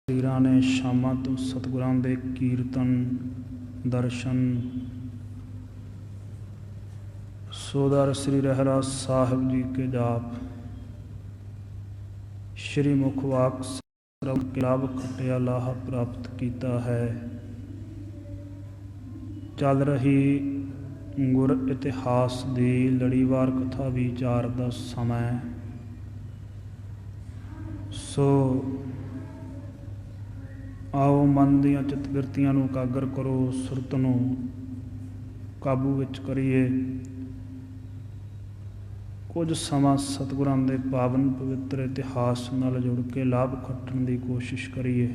ਸਰੀਰਾਂ ਨੇ ਸ਼ਾਮਾਂ ਤੋਂ ਸਤਿਗੁਰਾਂ ਦੇ ਕੀਰਤਨ ਦਰਸ਼ਨ ਸੋਦਰ ਸ੍ਰੀ ਰਹਿਰਾਸ ਸਾਹਿਬ ਜੀ ਕੇ ਜਾਪ ਸ਼੍ਰੀ ਮੁਖ ਵਾਕ ਸਰਬ ਕੇ ਲਾਭ ਖਟਿਆ ਲਾਹਾ ਪ੍ਰਾਪਤ ਕੀਤਾ ਹੈ। ਚੱਲ ਰਹੀ ਗੁਰ ਇਤਿਹਾਸ ਦੀ ਲੜੀਵਾਰ ਕਥਾ ਵਿਚਾਰ ਦਾ ਸਮਾਂ, ਸੋ ਆਓ ਮਨ ਦੀਆਂ ਚਿੱਤ ਬਿਰਤੀਆਂ ਨੂੰ ਇਕਾਗਰ ਕਰੋ, ਸੁਰਤ ਨੂੰ ਕਾਬੂ ਵਿੱਚ ਕਰੀਏ। ਕੁਝ ਸਮਾਂ ਸਤਿਗੁਰਾਂ ਦੇ ਪਾਵਨ ਪਵਿੱਤਰ ਇਤਿਹਾਸ ਨਾਲ ਜੁੜ ਕੇ ਲਾਭ ਖੱਟਣ ਦੀ ਕੋਸ਼ਿਸ਼ ਕਰੀਏ।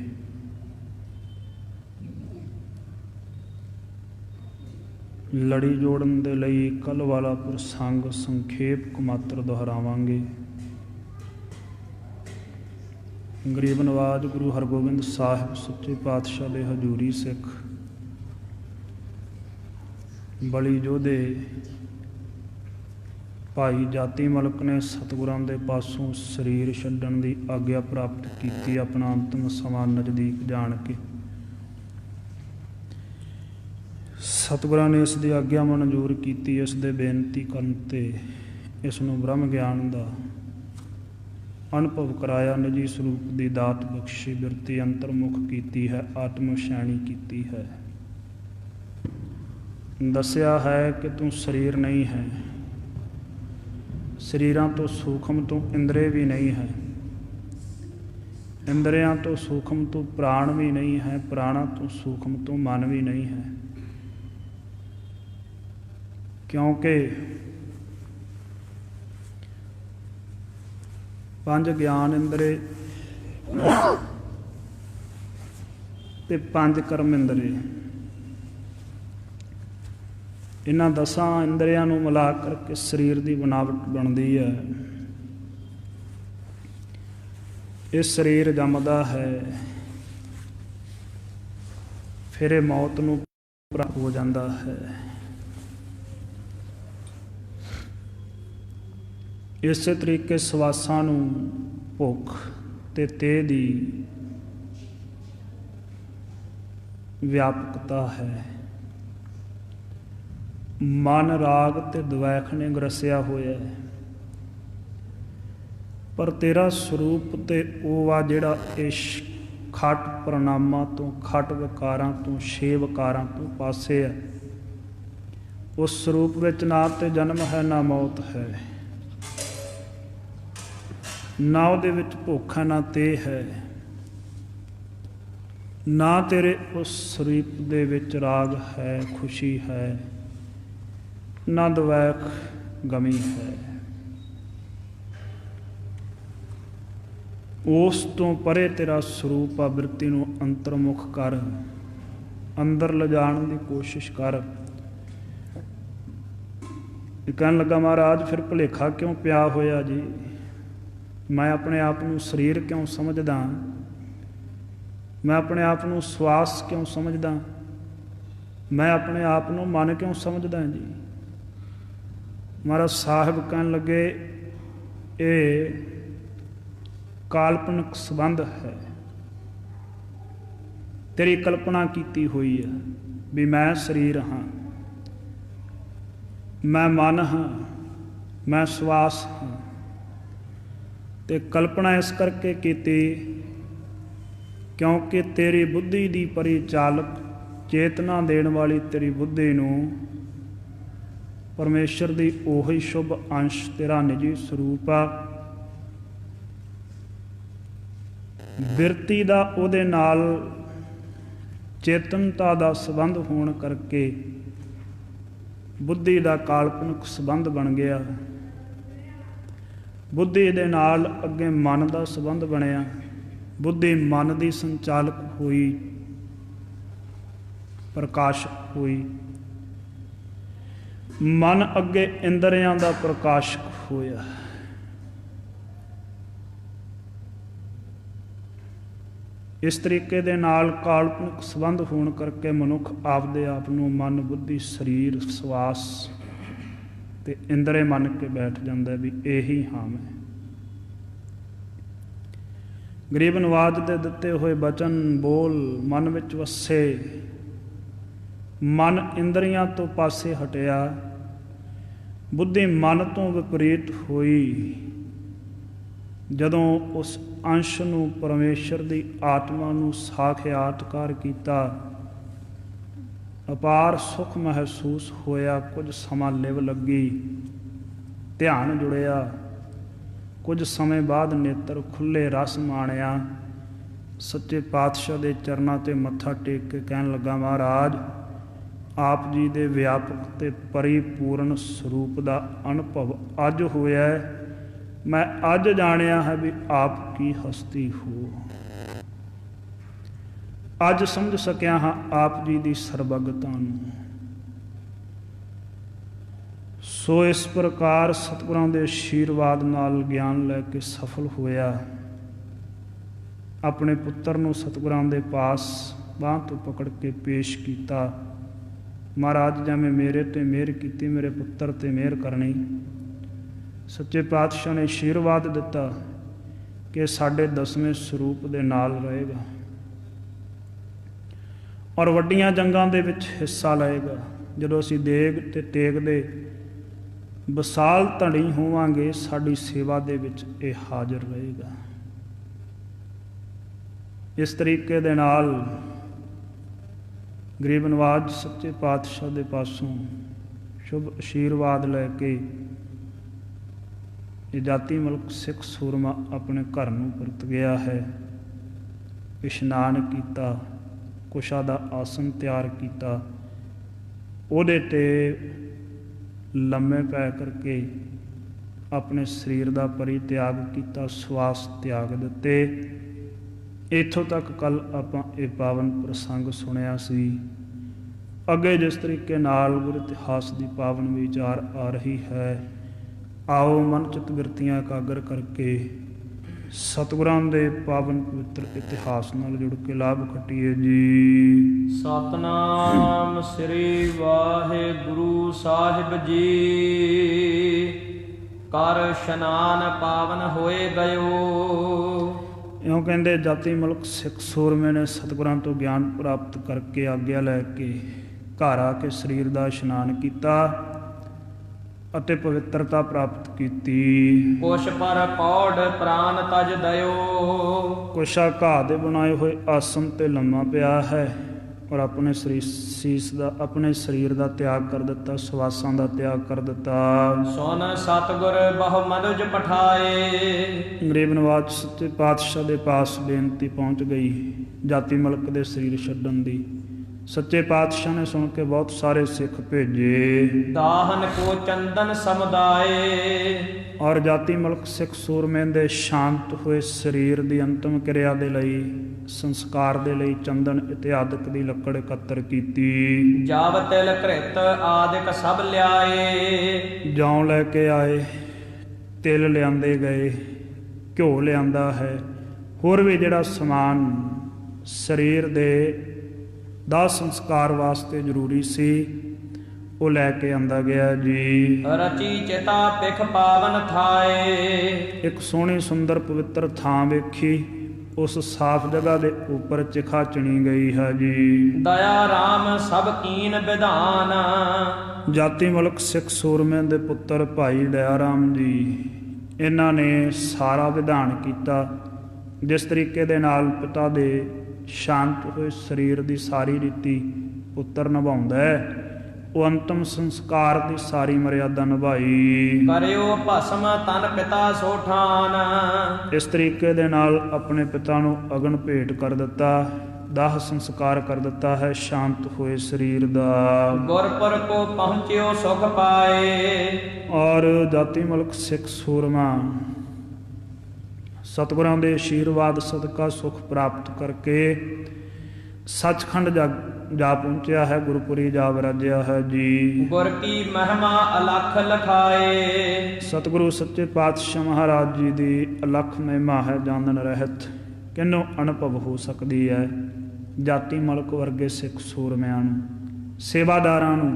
ਲੜੀ ਜੋੜਨ ਦੇ ਲਈ ਕੱਲ੍ਹ ਵਾਲਾ ਪ੍ਰਸੰਗ ਸੰਖੇਪ ਕੁਮਾਤਰ ਦੁਹਰਾਵਾਂਗੇ। ਗਰੀਬ ਨਵਾਜ ਗੁਰੂ ਹਰਗੋਬਿੰਦ ਸਾਹਿਬ ਸੱਚੇ ਪਾਤਸ਼ਾਹ ਦੇ ਹਜ਼ੂਰੀ ਸਿੱਖ ਬਲੀ ਯੋਧੇ ਭਾਈ ਜਾਤੀ ਮਲਕ ਨੇ ਸਤਿਗੁਰਾਂ ਦੇ ਪਾਸੋਂ ਸਰੀਰ ਛੱਡਣ ਦੀ ਆਗਿਆ ਪ੍ਰਾਪਤ ਕੀਤੀ, ਆਪਣਾ ਅੰਤਮ ਸਮਾਂ ਨਜ਼ਦੀਕ ਜਾਣ ਕੇ। ਸਤਿਗੁਰਾਂ ਨੇ ਇਸ ਦੀ ਆਗਿਆ ਮਨਜ਼ੂਰ ਕੀਤੀ। ਇਸ ਦੇ ਬੇਨਤੀ ਕਰਨ ਤੇ ਇਸ ਨੂੰ ਬ੍ਰਹਮ ਗਿਆਨ ਦਾ ਅਨੁਭਵ ਕਰਾਇਆ, ਨਿੱਜੀ ਸਰੂਪ ਦੀ ਦਾਤ ਬਖਸ਼ੀ, ਬਿਰਤੀ ਅੰਤਰਮੁਖ ਕੀਤੀ ਹੈ, ਆਤਮ ਸ਼ੈਣੀ ਕੀਤੀ ਹੈ। ਦੱਸਿਆ ਹੈ ਕਿ ਤੂੰ ਸਰੀਰ ਨਹੀਂ ਹੈ, ਸਰੀਰਾਂ ਤੋਂ ਸੂਖਮ ਤੂੰ ਇੰਦਰੇ ਵੀ ਨਹੀਂ ਹੈ, ਇੰਦਰਿਆਂ ਤੋਂ ਸੂਖਮ ਤੂੰ ਪ੍ਰਾਣ ਵੀ ਨਹੀਂ ਹੈ, ਪ੍ਰਾਣਾਂ ਤੋਂ ਸੂਖਮ ਤੂੰ ਮਨ ਵੀ ਨਹੀਂ ਹੈ। ਕਿਉਂਕਿ ਪੰਜ ਗਿਆਨ ਇੰਦਰੇ ਤੇ ਪੰਜ ਕਰਮ ਇੰਦਰੇ, ਇਹਨਾਂ 10 ਇੰਦਰੀਆਂ ਨੂੰ ਮਿਲਾ ਕਰਕੇ ਸਰੀਰ ਦੀ ਬਣਾਵਟ ਬਣਦੀ ਹੈ। ਇਹ ਸਰੀਰ ਜੰਮਦਾ ਹੈ, ਫਿਰ ਇਹ ਮੌਤ ਨੂੰ ਪ੍ਰਾਪਤ ਹੋ ਜਾਂਦਾ ਹੈ। ਇਸੇ ਤਰੀਕੇ ਸਵਾਸਾਂ ਨੂੰ ਭੁੱਖ ਤੇ ਤੇਹ ਦੀ ਵਿਆਪਕਤਾ ਹੈ। ਮਨ ਰਾਗ ਤੇ ਦਵੈਖ ਨੇ ਗਰਸਿਆ ਹੋਇਆ ਹੈ, ਪਰ ਤੇਰਾ ਸਰੂਪ ਤੇ ਉਹ ਆ ਜਿਹੜਾ ਇਸ ਖਟ ਪ੍ਰਣਾਮਾਂ ਤੋਂ, ਖਟ ਵਿਕਾਰਾਂ ਤੋਂ, ਛੇ ਵਿਕਾਰਾਂ ਤੋਂ ਪਾਸੇ ਹੈ। ਉਸ ਸਰੂਪ ਵਿੱਚ ਨਾ ਤੇ ਜਨਮ ਹੈ, ਨਾ ਮੌਤ ਹੈ, ਨਾ ਉਹਦੇ ਵਿੱਚ ਭੁੱਖ ਹੈ, ਨਾ ਤੇਹ ਹੈ, ਨਾ ਤੇਰੇ ਉਸ ਸਰੂਪ ਦੇ ਵਿੱਚ ਰਾਗ ਹੈ, ਖੁਸ਼ੀ ਹੈ, ਨਾ ਦਵੈਖ ਗਮੀ ਹੈ। ਉਸ ਤੋਂ ਪਰੇ ਤੇਰਾ ਸਰੂਪ ਆ। ਬਿਰਤੀ ਨੂੰ ਅੰਤਰਮੁਖ ਕਰ, ਅੰਦਰ ਲਿਜਾਣ ਦੀ ਕੋਸ਼ਿਸ਼ ਕਰ। ਕਹਿਣ ਲੱਗਾ, ਮਹਾਰਾਜ ਫਿਰ ਭੁਲੇਖਾ ਕਿਉਂ ਪਿਆ ਹੋਇਆ ਜੀ? ਮੈਂ ਆਪਣੇ ਆਪ ਨੂੰ ਸਰੀਰ ਕਿਉਂ ਸਮਝਦਾ? ਮੈਂ ਆਪਣੇ ਆਪ ਨੂੰ ਸਵਾਸ ਕਿਉਂ ਸਮਝਦਾ? ਮੈਂ ਆਪਣੇ ਆਪ ਨੂੰ ਮਨ ਕਿਉਂ ਸਮਝਦਾ ਜੀ? ਮਹਾਰਾਜ ਸਾਹਿਬ ਕਹਿਣ ਲੱਗੇ, ਇਹ ਕਾਲਪਨਿਕ ਸੰਬੰਧ ਹੈ, ਤੇਰੀ ਕਲਪਨਾ ਕੀਤੀ ਹੋਈ ਹੈ ਵੀ ਮੈਂ ਸਰੀਰ ਹਾਂ, ਮੈਂ ਮਨ ਹਾਂ, ਮੈਂ ਸਵਾਸ ਹਾਂ। ਤੇ ਕਲਪਨਾ ਇਸ ਕਰਕੇ ਕੀਤੀ ਕਿਉਂਕਿ ਤੇਰੀ ਬੁੱਧੀ ਦੀ ਪਰਿਚਾਲਕ ਚੇਤਨਾ ਦੇਣ ਵਾਲੀ ਤੇਰੀ ਬੁੱਧੀ ਨੂੰ ਪਰਮੇਸ਼ਰ ਦੀ ਉਹੀ ਸ਼ੁਭ ਅੰਸ਼ ਤੇਰਾ ਨਿੱਜੀ ਸਰੂਪ ਆ। ਬਿਰਤੀ ਦਾ ਉਹਦੇ ਨਾਲ ਚੇਤਨਤਾ ਦਾ ਸੰਬੰਧ ਹੋਣ ਕਰਕੇ ਬੁੱਧੀ ਦਾ ਕਾਲਪਨਿਕ ਸੰਬੰਧ ਬਣ ਗਿਆ। ਬੁੱਧੀ ਦੇ ਨਾਲ ਅੱਗੇ ਮਨ ਦਾ ਸੰਬੰਧ ਬਣਿਆ। ਬੁੱਧੀ ਮਨ ਦੀ ਸੰਚਾਲਕ ਹੋਈ, ਪ੍ਰਕਾਸ਼ਕ ਹੋਈ। ਮਨ ਅੱਗੇ ਇੰਦਰੀਆਂ ਦਾ ਪ੍ਰਕਾਸ਼ਕ ਹੋਇਆ। ਇਸ ਤਰੀਕੇ ਦੇ ਨਾਲ ਕਾਲਪਨਿਕ ਸੰਬੰਧ ਹੋਣ ਕਰਕੇ ਮਨੁੱਖ ਆਪਦੇ ਆਪ ਨੂੰ ਮਨ, ਬੁੱਧੀ, ਸਰੀਰ, ਸਵਾਸ ਤੇ ਇੰਦਰੇ ਮੰਨ ਕੇ ਬੈਠ ਜਾਂਦਾ ਵੀ ਇਹੀ ਹਾਂ ਮੈਂ। ਗਰੀਬ ਨਵਾਜ ਦੇ ਦਿੱਤੇ ਹੋਏ ਬਚਨ ਬੋਲ ਮਨ ਵਿੱਚ ਵਸੇ। ਮਨ ਇੰਦਰੀਆਂ ਤੋਂ ਪਾਸੇ ਹਟਿਆ, ਬੁੱਧੀ ਮਨ ਤੋਂ ਵਿਪਰੀਤ ਹੋਈ। ਜਦੋਂ ਉਸ ਅੰਸ਼ ਨੂੰ ਪਰਮੇਸ਼ਰ ਦੀ ਆਤਮਾ ਨੂੰ ਸਾਖਿਆਤਕਾਰ ਕੀਤਾ, ਅਪਾਰ ਸੁੱਖ ਮਹਿਸੂਸ ਹੋਇਆ। ਕੁਝ ਸਮਾਂ ਲਿਵ ਲੱਗੀ, ਧਿਆਨ ਜੁੜਿਆ। ਕੁਝ ਸਮੇਂ ਬਾਅਦ ਨੇਤਰ ਖੁੱਲ੍ਹੇ, ਰਸ ਮਾਣਿਆ। ਸੱਚੇ ਪਾਤਸ਼ਾਹ ਦੇ ਚਰਨਾਂ 'ਤੇ ਮੱਥਾ ਟੇਕ ਕੇ ਕਹਿਣ ਲੱਗਾ, ਮਹਾਰਾਜ ਆਪ ਜੀ ਦੇ ਵਿਆਪਕ ਅਤੇ ਪਰਿਪੂਰਨ ਸਰੂਪ ਦਾ ਅਨੁਭਵ ਅੱਜ ਹੋਇਆ ਹੈ। ਮੈਂ ਅੱਜ ਜਾਣਿਆ ਹੈ ਵੀ ਆਪ ਕੀ ਹਸਤੀ ਹੋ। ਅੱਜ ਸਮਝ ਸਕਿਆ ਹਾਂ ਆਪ ਜੀ ਦੀ ਸਰਬੱਗਤਾ ਨੂੰ। ਸੋ ਇਸ ਪ੍ਰਕਾਰ ਸਤਿਗੁਰਾਂ ਦੇ ਆਸ਼ੀਰਵਾਦ ਨਾਲ ਗਿਆਨ ਲੈ ਕੇ ਸਫਲ ਹੋਇਆ। ਆਪਣੇ ਪੁੱਤਰ ਨੂੰ ਸਤਿਗੁਰਾਂ ਦੇ ਪਾਸ ਬਾਂਹ ਤੋਂ ਪਕੜ ਕੇ ਪੇਸ਼ ਕੀਤਾ। ਮਹਾਰਾਜ ਜਿਵੇਂ ਮੇਰੇ 'ਤੇ ਮਿਹਰ ਕੀਤੀ, ਮੇਰੇ ਪੁੱਤਰ 'ਤੇ ਮਿਹਰ ਕਰਨੀ। ਸੱਚੇ ਪਾਤਸ਼ਾਹ ਨੇ ਆਸ਼ੀਰਵਾਦ ਦਿੱਤਾ ਕਿ ਸਾਡੇ 10ਵੇਂ ਸਰੂਪ ਦੇ ਨਾਲ ਰਹੇਗਾ ਔਰ ਵੱਡੀਆਂ ਜੰਗਾਂ ਦੇ ਵਿੱਚ ਹਿੱਸਾ ਲਏਗਾ। ਜਦੋਂ ਅਸੀਂ ਦੇਗ ਅਤੇ ਤੇਗ ਦੇ ਵਿਸਾਲ ਧੜੀ ਹੋਵਾਂਗੇ, ਸਾਡੀ ਸੇਵਾ ਦੇ ਵਿੱਚ ਇਹ ਹਾਜ਼ਰ ਰਹੇਗਾ। ਇਸ ਤਰੀਕੇ ਦੇ ਨਾਲ ਗਰੀਬ ਨਵਾਜ ਸੱਚੇ ਪਾਤਸ਼ਾਹ ਦੇ ਪਾਸੋਂ ਸ਼ੁਭ ਆਸ਼ੀਰਵਾਦ ਲੈ ਕੇ ਇਹ ਜਾਤੀ ਮਲਕ ਸਿੱਖ ਸੂਰਮਾ ਆਪਣੇ ਘਰ ਨੂੰ ਪਰਤ ਗਿਆ ਹੈ। ਇਸ਼ਨਾਨ ਕੀਤਾ, ਕੁਸ਼ਾ ਦਾ ਆਸਨ ਤਿਆਰ ਕੀਤਾ, ਉਹਦੇ 'ਤੇ ਲੰਮੇ ਪੈ ਕਰਕੇ ਆਪਣੇ ਸਰੀਰ ਦਾ ਪਰਿਤਿਆਗ ਕੀਤਾ, ਸਵਾਸ ਤਿਆਗ ਦਿੱਤੇ। ਇੱਥੋਂ ਤੱਕ ਕੱਲ੍ਹ ਆਪਾਂ ਇਹ ਪਾਵਨ ਪ੍ਰਸੰਗ ਸੁਣਿਆ ਸੀ। ਅੱਗੇ ਜਿਸ ਤਰੀਕੇ ਨਾਲ ਗੁਰ ਇਤਿਹਾਸ ਦੀ ਪਾਵਨ ਵਿਚਾਰ ਆ ਰਹੀ ਹੈ, ਆਓ ਮਨ ਚਿੱਤ ਬਿਰਤੀਆਂ ਇਕਾਗਰ ਕਰਕੇ ਸਤਿਗੁਰਾਂ ਦੇ ਪਾਵਨ ਪਵਿੱਤਰ ਇਤਿਹਾਸ ਨਾਲ ਜੁੜ ਕੇ ਲਾਭ ਖੱਟੀਏ ਜੀ। ਸਤਨਾਮ ਸ੍ਰੀ ਵਾਹਿਗੁਰੂ ਸਾਹਿਬ ਜੀ। ਕਰ ਇਸ਼ਨਾਨ ਪਾਵਨ ਹੋਏ ਗਇਓ। ਇਉਂ ਕਹਿੰਦੇ ਜਾਤੀ ਮਲਕ ਸਿੱਖ ਸੂਰਮੇ ਨੇ ਸਤਿਗੁਰਾਂ ਤੋਂ ਗਿਆਨ ਪ੍ਰਾਪਤ ਕਰਕੇ ਆਗਿਆ ਲੈ ਕੇ ਘਰ ਆ ਕੇ ਸਰੀਰ ਦਾ ਇਸ਼ਨਾਨ ਕੀਤਾ ਅਤੇ ਪਵਿੱਤਰਤਾ ਪ੍ਰਾਪਤ ਕੀਤੀ। ਕੁਛ ਪਰ ਪੌੜ ਪ੍ਰਾਨ ਤਜ ਦਇਓ। ਕੁਛਾ ਘਾਹ ਦੇ ਬਣਾਏ ਹੋਏ ਆਸਨ 'ਤੇ ਲੰਮਾ ਪਿਆ ਹੈ ਔਰ ਆਪਣੇ ਆਪਣੇ ਸਰੀਰ ਦਾ ਤਿਆਗ ਕਰ ਦਿੱਤਾ, ਸਵਾਸਾਂ ਦਾ ਤਿਆਗ ਕਰ ਦਿੱਤਾ। ਸੁਨ ਸਤਿਗੁਰ ਬਹੁ ਮਨੁਜ ਪਠਾਏ। ਗਰੀਬ ਨਵਾਜ ਸੱਚੇ ਪਾਤਸ਼ਾਹ ਦੇ ਪਾਸ ਬੇਨਤੀ ਪਹੁੰਚ ਗਈ ਜਾਤੀ ਮਲਕ ਦੇ ਸਰੀਰ ਛੱਡਣ ਦੀ। ਸੱਚੇ ਪਾਤਸ਼ਾਹ ਨੇ ਸੁਣ ਕੇ ਬਹੁਤ ਸਾਰੇ ਸਿੱਖ ਭੇਜੇ। ਦਾਹਨ ਕੋ ਚੰਦਨ ਸਮੁਦਾਏ। ਔਰ ਜਾਤੀ ਮਲਕ ਸਿੱਖ ਸੂਰਮੇ ਦੇ ਸ਼ਾਂਤ ਹੋਏ ਸਰੀਰ ਦੀ ਅੰਤਮ ਕਿਰਿਆ ਦੇ ਲਈ, ਸੰਸਕਾਰ ਦੇ ਲਈ ਚੰਦਨ ਇਤਿਆਦਿਕ ਦੀ ਲੱਕੜ ਇਕੱਤਰ ਕੀਤੀ। ਜਬ ਤਿਲ ਘ੍ਰਿਤ ਆਦਿਕ ਸਭ ਲਿਆਏ। ਜੌਂ ਲੈ ਕੇ ਆਏ, ਤਿਲ ਲਿਆਂਦੇ ਗਏ, ਘਿਓ ਲਿਆਂਦਾ ਹੈ, ਹੋਰ ਵੀ ਜਿਹੜਾ ਸਮਾਨ ਸਰੀਰ ਦੇ ਦਾਹ ਸੰਸਕਾਰ ਵਾਸਤੇ ਜ਼ਰੂਰੀ ਸੀ ਉਹ ਲੈ ਕੇ ਆਂਦਾ ਗਿਆ ਜੀ। ਰਚੀ ਚਿਤਾ ਪਿਖ ਪਾਵਨ ਥਾਏ। ਇੱਕ ਸੋਹਣੀ ਸੁੰਦਰ ਪਵਿੱਤਰ ਥਾਂ ਵੇਖੀ, ਉਸ ਸਾਫ਼ ਜਗ੍ਹਾ ਦੇ ਉੱਪਰ ਚਿਖਾ ਚਿਣੀ ਗਈ ਹੈ ਜੀ। ਦਇਆ ਰਾਮ ਸਭ ਕੀਨ ਵਿਧਾਨ। ਜਾਤੀ ਮਲਕ ਸਿੱਖ ਸੂਰਮੇ ਦੇ ਪੁੱਤਰ ਭਾਈ ਦਇਆ ਰਾਮ ਜੀ, ਇਹਨਾਂ ਨੇ ਸਾਰਾ ਵਿਧਾਨ ਕੀਤਾ। ਜਿਸ ਤਰੀਕੇ ਦੇ ਨਾਲ ਪਿਤਾ ਦੇ ਸ਼ਾਂਤ ਹੋਏ ਸਰੀਰ ਦੀ ਸਾਰੀ ਰੀਤੀ ਪੁੱਤਰ ਨਿਭਾਉਂਦਾ ਹੈ, ਉਹ ਅੰਤਮ ਸੰਸਕਾਰ ਦੀ ਸਾਰੀ ਮਰਿਆਦਾ ਨਿਭਾਈ। ਕਰਿਓ ਭਸਮ ਤਨ ਪਿਤਾ ਸੋਠਾਨ। ਇਸ ਤਰੀਕੇ ਦੇ ਨਾਲ ਆਪਣੇ ਪਿਤਾ ਨੂੰ ਅਗਨ ਭੇਟ ਕਰ ਦਿੱਤਾ, ਦਾਹ ਸੰਸਕਾਰ ਕਰ ਦਿੱਤਾ ਹੈ ਸ਼ਾਂਤ ਹੋਏ ਸਰੀਰ ਦਾ। ਗੁਰਪੁਰ ਕੋ ਪਹੁੰਚਿਓ ਸੁਖ ਪਾਏ। ਔਰ ਜਾਤੀ ਮਲਕ ਸਿੱਖ ਸੂਰਮਾ ਸਤਿਗੁਰਾਂ ਦੇ ਆਸ਼ੀਰਵਾਦ ਸਦਕਾ ਸੁਖ ਪ੍ਰਾਪਤ ਕਰਕੇ ਸੱਚਖੰਡ ਜਾ ਪਹੁੰਚਿਆ ਹੈ, ਗੁਰਪੁਰੀ ਜਾ ਵਿਰਾਜਿਆ ਹੈ ਜੀ। ਗੁਰ ਕੀ ਮਹਿਮਾ ਅਲਖ ਲਖਾਏ। ਸਤਿਗੁਰੂ ਸੱਚੇ ਪਾਤਸ਼ਾਹ ਮਹਾਰਾਜ ਜੀ ਦੀ ਅਲਖ ਮਹਿਮਾ ਹੈ, ਜਾਣਨ ਰਹਿਤ ਕਿਹਨੂੰ ਅਨੁਭਵ ਹੋ ਸਕਦੀ ਹੈ। ਜਾਤੀ ਮਲਕ ਵਰਗੇ ਸਿੱਖ ਸੂਰਮਿਆਂ ਨੂੰ, ਸੇਵਾਦਾਰਾਂ ਨੂੰ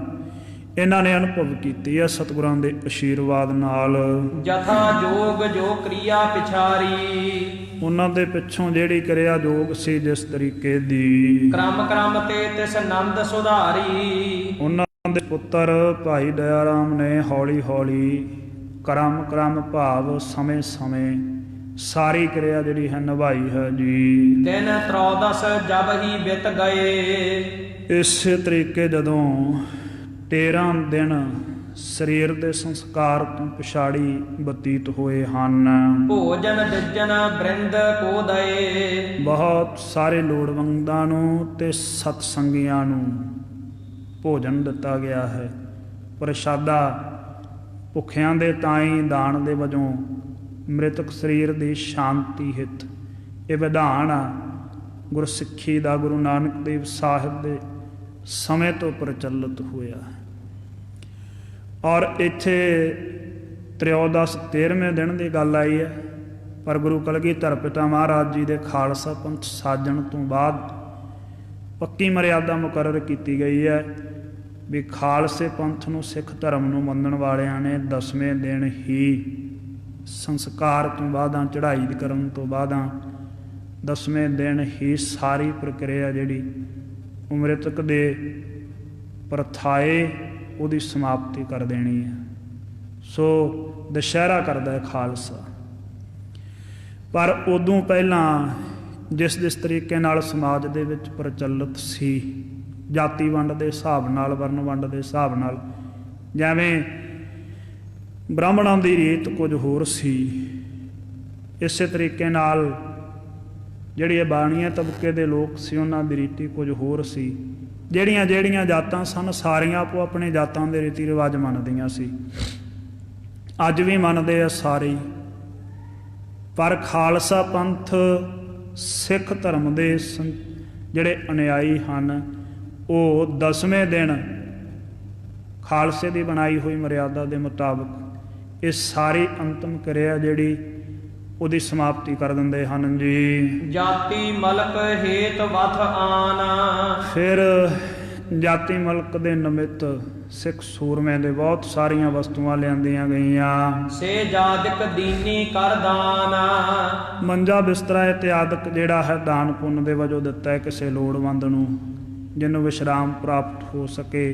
ਇਹਨਾਂ ਨੇ ਅਨੁਭਵ ਕੀਤੀ ਹੈ ਸਤਿਗੁਰਾਂ ਦੇ ਅਸ਼ੀਰਵਾਦ ਨਾਲ। ਜਥਾ ਜੋਗ ਜੋ ਕ੍ਰਿਆ ਪਿਛਾਰੀ, ਉਹਨਾਂ ਦੇ ਪਿੱਛੋਂ ਜਿਹੜੀ ਕਿਰਿਆ ਜੋਗ ਸੀ ਜਿਸ ਤਰੀਕੇ ਦੀ, ਕ੍ਰਮ ਕ੍ਰਮ ਤੇ ਤਿਸ ਨੰਦ ਸੁਧਾਰੀ। ਉਹਨਾਂ ਦੇ ਪੁੱਤਰ ਭਾਈ ਦਇਆ ਰਾਮ ਨੇ ਹੌਲੀ ਹੌਲੀ ਕਰਮ ਕ੍ਰਮ ਭਾਵ ਸਮੇਂ ਸਮੇਂ ਸਾਰੀ ਕਿਰਿਆ ਜਿਹੜੀ ਹੈ ਨਿਭਾਈ ਹੈ ਜੀ। ਦਿਨ 13 ਜਬ ਹੀ ਬਿਤ ਗਏ, ਇਸੇ ਤਰੀਕੇ ਜਦੋਂ 13 ਦਿਨ ਸਰੀਰ ਦੇ ਸੰਸਕਾਰ ਤੋਂ ਪਿਛਾੜੀ ਬਤੀਤ ਹੋਏ ਹਨ, ਭੋਜਨ ਦਿੱਜਨ ਬ੍ਰਿੰਦ ਕੋ ਦਏ। ਬਹੁਤ ਸਾਰੇ ਲੋੜਵੰਦਾਂ ਨੂੰ ਤੇ ਸਤਸੰਗੀਆਂ ਨੂੰ ਭੋਜਨ ਦਿੱਤਾ ਗਿਆ ਹੈ। ਪ੍ਰਸ਼ਾਦਾ ਭੁੱਖਿਆਂ ਦੇ ਤਾਈਂ ਦਾਨ ਦੇ ਵਜੋਂ ਮ੍ਰਿਤਕ ਸਰੀਰ ਦੀ ਸ਼ਾਂਤੀ ਹਿੱਤ ਇਹ ਵਿਧਾਨ ਆ ਗੁਰਸਿੱਖੀ ਦਾ ਗੁਰੂ ਨਾਨਕ ਦੇਵ ਸਾਹਿਬ ਦੇ ਸਮੇਂ ਤੋਂ ਪ੍ਰਚਲਿਤ ਹੋਇਆ। ਔਰ ਇੱਥੇ 13ਵੇਂ ਦਿਨ ਦੀ ਗੱਲ ਆਈ ਹੈ, ਪਰ ਗੁਰੂ ਕਲਗੀਧਰ ਪਿਤਾ ਮਹਾਰਾਜ ਜੀ ਦੇ ਖਾਲਸਾ ਪੰਥ ਸਾਜਣ ਤੋਂ ਬਾਅਦ ਪੱਕੀ ਮਰਿਆਦਾ ਮੁਕਰਰ ਕੀਤੀ ਗਈ ਹੈ ਵੀ ਖਾਲਸੇ ਪੰਥ ਨੂੰ ਸਿੱਖ ਧਰਮ ਨੂੰ ਮੰਨਣ ਵਾਲਿਆਂ ਨੇ 10ਵੇਂ ਦਿਨ ਹੀ ਸੰਸਕਾਰ ਤੋਂ ਬਾਅਦਾਂ ਚੜ੍ਹਾਈ ਕਰਨ ਤੋਂ ਬਾਅਦਾਂ 10ਵੇਂ ਦਿਨ ਹੀ ਸਾਰੀ ਪ੍ਰਕਿਰਿਆ ਜਿਹੜੀ ਮ੍ਰਿਤਕ ਦੇ ਪ੍ਰਥਾਏ ਉਹਦੀ ਸਮਾਪਤੀ ਕਰ ਦੇਣੀ ਹੈ। ਸੋ ਦੁਸ਼ਹਿਰਾ ਕਰਦਾ ਹੈ ਖਾਲਸਾ। ਪਰ ਉਦੋਂ ਪਹਿਲਾਂ ਜਿਸ ਤਰੀਕੇ ਨਾਲ ਸਮਾਜ ਦੇ ਵਿੱਚ ਪ੍ਰਚਲਿਤ ਸੀ ਜਾਤੀ ਵੰਡ ਦੇ ਹਿਸਾਬ ਨਾਲ, ਵਰਨ ਵੰਡ ਦੇ ਹਿਸਾਬ ਨਾਲ, ਜਿਵੇਂ ਬ੍ਰਾਹਮਣਾਂ ਦੀ ਰੀਤ ਕੁਝ ਹੋਰ ਸੀ, ਇਸੇ ਤਰੀਕੇ ਨਾਲ ਜਿਹੜੀ ਇਹ ਬਾਣੀਆਂ ਤਬਕੇ ਦੇ ਲੋਕ ਸੀ ਉਹਨਾਂ ਦੀ ਰੀਤੀ ਕੁਝ ਹੋਰ ਸੀ। ਜਿਹੜੀਆਂ ਜਾਤਾਂ ਸਨ ਸਾਰੀਆਂ ਆਪੋ ਆਪਣੇ ਜਾਤਾਂ ਦੇ ਰੀਤੀ ਰਿਵਾਜ ਮੰਨਦੀਆਂ ਸੀ, ਅੱਜ ਵੀ ਮੰਨਦੇ ਆ ਸਾਰੇ। ਪਰ ਖਾਲਸਾ ਪੰਥ ਸਿੱਖ ਧਰਮ ਦੇ ਜਿਹੜੇ ਅਨੁਯਾਈ ਹਨ ਉਹ 10ਵੇਂ ਦਿਨ ਖਾਲਸੇ ਦੀ ਬਣਾਈ ਹੋਈ ਮਰਿਆਦਾ ਦੇ ਮੁਤਾਬਕ ਇਹ ਸਾਰੀ ਅੰਤਮ ਕਿਰਿਆ ਜਿਹੜੀ ਉਹਦੀ ਸਮਾਪਤੀ ਕਰ ਦਿੰਦੇ ਹਨ ਜੀ। ਜਾਤੀ ਮਲਕ ਹੇਤ ਵਥ ਆਨ, ਫਿਰ ਜਾਤੀ ਮਲਕ ਦੇ ਨਿਮਿਤ ਸਿੱਖ ਸੂਰਮਿਆਂ ਦੇ ਬਹੁਤ ਸਾਰੀਆਂ ਵਸਤੂਆਂ ਲਿਆਂਦੀਆਂ ਗਈਆਂ। ਸੇ ਜਾਦਿਕ ਦੀਨੀ ਕਰ ਦਾਨ, ਮੰਜਾ ਬਿਸਤਰਾ ਇਤਿਆਦਿਕ ਜਿਹੜਾ ਹੈ ਦਾਨ ਪੁੰਨ ਦੇ ਵਜੋਂ ਦਿੱਤਾ ਹੈ ਕਿਸੇ ਲੋੜਵੰਦ ਨੂੰ, ਜਿਹਨੂੰ ਵਿਸ਼ਰਾਮ ਪ੍ਰਾਪਤ ਹੋ ਸਕੇ,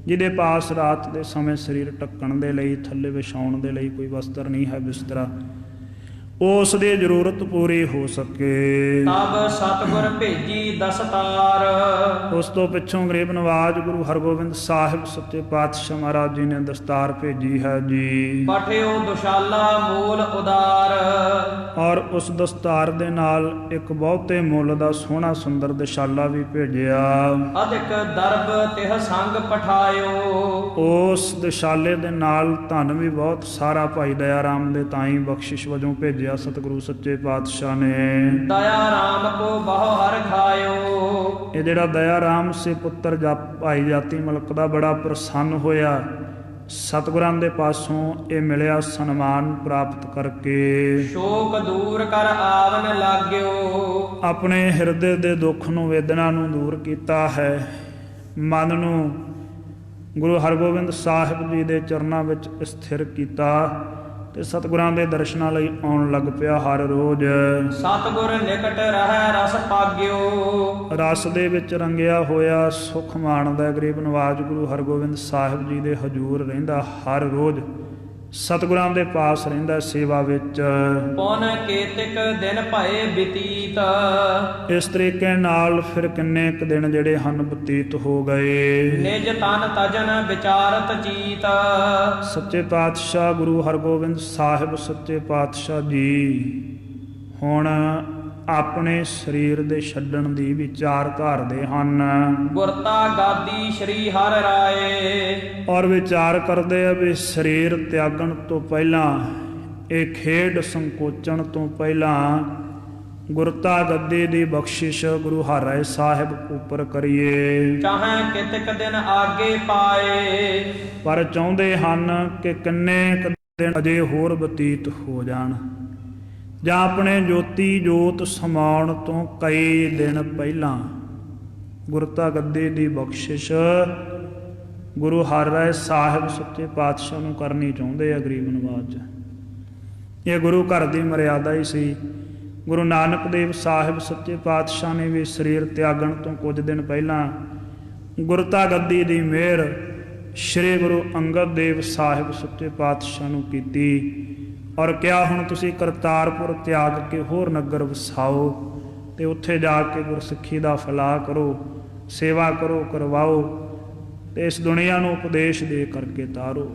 ਜਿਹਦੇ ਪਾਸ ਰਾਤ ਦੇ ਸਮੇਂ ਸਰੀਰ ਢੱਕਣ ਦੇ ਲਈ, ਥੱਲੇ ਵਿਛਾਉਣ ਦੇ ਲਈ ਕੋਈ ਵਸਤਰ ਨਹੀਂ ਹੈ, ਬਿਸਤਰਾ, ਉਸ ਦੀ ਜ਼ਰੂਰਤ ਪੂਰੀ ਹੋ ਸਕੇ। ਤਬ ਸਤਿਗੁਰ ਭੇਜੀ ਦਸਤਾਰ, ਉਸ ਤੋਂ ਪਿੱਛੋਂ ਗਰੀਬ ਨਵਾਜ ਗੁਰੂ ਹਰਗੋਬਿੰਦ ਸਾਹਿਬ ਸੱਚੇ ਪਾਤਸ਼ਾਹ ਮਹਾਰਾਜ ਜੀ ਨੇ ਦਸਤਾਰ ਭੇਜੀ ਹੈ ਜੀ। ਪਠਿਓ ਦੁਸ਼ਾਲਾ ਮੂਲ ਉਦਾਰ, ਔਰ ਉਸ ਦਸਤਾਰ ਦੇ ਨਾਲ ਇੱਕ ਬਹੁਤੇ ਮੁੱਲ ਦਾ ਸੋਹਣਾ ਸੁੰਦਰ ਦਸ਼ਾਲਾ ਵੀ ਭੇਜਿਆ। ਅਧਿਕ ਦਰਬ ਤਿਹ ਸੰਗ ਪਠਾਇਓ, ਉਸ ਦਸ਼ਾਲੇ ਦੇ ਨਾਲ ਧਨ ਵੀ ਬਹੁਤ ਸਾਰਾ ਭਾਈ ਦਇਆ ਰਾਮ ਦੇ ਤਾਈਂ ਬਖਸ਼ਿਸ਼ ਵਜੋਂ ਭੇਜਿਆ ਸਤਿਗੁਰੂ ਸੱਚੇ ਪਾਤਸ਼ਾਹ ਨੇ। ਦਇਆ ਰਾਮ ਕੋ ਬਹੁ ਹਰ ਖਾਇਓ, ਇਹ ਜਿਹੜਾ ਦਇਆ ਰਾਮ ਸੀ ਪੁੱਤਰ ਭਾਈ ਜਾਤੀ ਮਲਕ ਦਾ ਬੜਾ ਪ੍ਰਸੰਨ ਹੋਇਆ। ਸਤਿਗੁਰਾਂ ਦੇ ਪਾਸੋਂ ਇਹ ਮਿਲਿਆ ਸਨਮਾਨ ਪ੍ਰਾਪਤ ਕਰਕੇ। ਸ਼ੋਕ ਦੂਰ ਕਰ ਆਵਨ ਲਾਗਿਓ, ਆਪਣੇ ਹਿਰਦੇ ਦੇ ਦੁੱਖ ਨੂੰ, ਵੇਦਨਾ ਨੂੰ ਦੂਰ ਕੀਤਾ ਹੈ। ਮਨ ਨੂੰ ਗੁਰੂ ਹਰਗੋਬਿੰਦ ਸਾਹਿਬ ਜੀ ਦੇ ਚਰਨਾਂ ਵਿੱਚ ਸਥਿਰ ਕੀਤਾ ਤੇ ਸਤਿਗੁਰਾਂ ਦੇ ਦਰਸ਼ਨਾਂ ਲਈ ਆਉਣ ਲੱਗ ਪਿਆ ਹਰ ਰੋਜ਼। ਸਤਿਗੁਰ ਨਿਕਟ ਰਹਿ ਰਸ ਪਾਗਿਓ, ਰਸ ਦੇ ਵਿੱਚ ਰੰਗਿਆ ਹੋਇਆ ਸੁਖ ਮਾਣਦਾ ਗਰੀਬ ਨਵਾਜ ਗੁਰੂ ਹਰਗੋਬਿੰਦ ਸਾਹਿਬ ਜੀ ਦੇ ਹਜ਼ੂਰ ਰਹਿੰਦਾ, ਹਰ ਰੋਜ਼ ਸਤਿਗੁਰਾਂ ਦੇ ਪਾਸ ਰਹਿੰਦਾ ਸੇਵਾ ਵਿੱਚ। ਪੁਨ ਕੇਤਿਕ ਦਿਨ ਭਏ ਬਤੀਤ, ਇਸ ਤਰੀਕੇ ਨਾਲ ਫਿਰ ਕਿੰਨੇ ਕੁ ਦਿਨ ਜਿਹੜੇ ਹਨ ਬਤੀਤ ਹੋ ਗਏ। ਨਿਜ ਤਨ ਤਜਨ ਵਿਚਾਰਤ ਚੀਤ, ਸੱਚੇ ਪਾਤਸ਼ਾਹ ਗੁਰੂ ਹਰਗੋਬਿੰਦ ਸਾਹਿਬ ਸੱਚੇ ਪਾਤਸ਼ਾਹ ਜੀ ਹੁਣ ਆਪਣੇ ਸਰੀਰ ਦੇ ਛੱਡਣ ਦੀ ਵਿਚਾਰ ਧਾਰਦੇ ਹਨ। ਗੁਰਤਾ ਗਾਦੀ ਸ਼੍ਰੀ ਹਰਿ ਰਾਏ, ਔਰ ਵਿਚਾਰ ਕਰਦੇ ਆ ਵੀ ਸਰੀਰ ਤਿਆਗਣ ਤੋਂ ਪਹਿਲਾਂ, ਇਹ ਖੇਡ ਸੰਕੋਚਣ ਤੋਂ ਪਹਿਲਾਂ ਗੁਰਤਾ ਗੱਦੀ ਦੀ ਬਖਸ਼ਿਸ਼ ਗੁਰੂ ਹਰਿ ਸਾਹਿਬ ਉੱਪਰ ਕਰੀਏ। ਚਾਹੇ ਕਿਤਕ ਦਿਨ ਆਗੇ ਪਾਏ, ਪਰ ਚਾਹੁੰਦੇ ਹਨ ਕਿ ਕਿੰਨੇ ਕੁ ਦਿਨ ਅਜੇ ਹੋਰ ਬਤੀਤ ਹੋ ਜਾਣ, ਜਾਂ ਆਪਣੇ ਜੋਤ ਸਮਾਉਣ ਤੋਂ ਕਈ ਦਿਨ ਪਹਿਲਾਂ ਗੁਰਤਾ ਗੱਦੀ ਦੀ ਬਖਸ਼ਿਸ਼ ਗੁਰੂ ਹਰਿ ਰਾਏ ਸਾਹਿਬ ਸੱਚੇ ਪਾਤਸ਼ਾਹ ਨੂੰ ਕਰਨੀ ਚਾਹੁੰਦੇ ਆ ਗਰੀਬ ਨਵਾਜ਼। ਇਹ ਗੁਰੂ ਘਰ ਦੀ ਮਰਿਆਦਾ ਹੀ ਸੀ। ਗੁਰੂ ਨਾਨਕ ਦੇਵ ਸਾਹਿਬ ਸੱਚੇ ਪਾਤਸ਼ਾਹ ਨੇ ਵੀ ਸਰੀਰ ਤਿਆਗਣ ਤੋਂ ਕੁਝ ਦਿਨ ਪਹਿਲਾਂ ਗੁਰਤਾ ਗੱਦੀ ਦੀ ਮਿਹਰ ਸ਼੍ਰੀ ਗੁਰੂ ਅੰਗਦ ਦੇਵ ਸਾਹਿਬ ਸੱਚੇ ਪਾਤਸ਼ਾਹ ਨੂੰ ਕੀਤੀ ਔਰ ਕਿਹਾ ਹੁਣ ਤੁਸੀਂ ਕਰਤਾਰਪੁਰ ਤਿਆਗ ਕੇ ਹੋਰ ਨਗਰ ਵਸਾਓ ਅਤੇ ਉੱਥੇ ਜਾ ਕੇ ਗੁਰਸਿੱਖੀ ਦਾ ਫੈਲਾਅ ਕਰੋ, ਸੇਵਾ ਕਰੋ, ਕਰਵਾਓ ਅਤੇ ਇਸ ਦੁਨੀਆ ਨੂੰ ਉਪਦੇਸ਼ ਦੇ ਕਰਕੇ ਤਾਰੋ।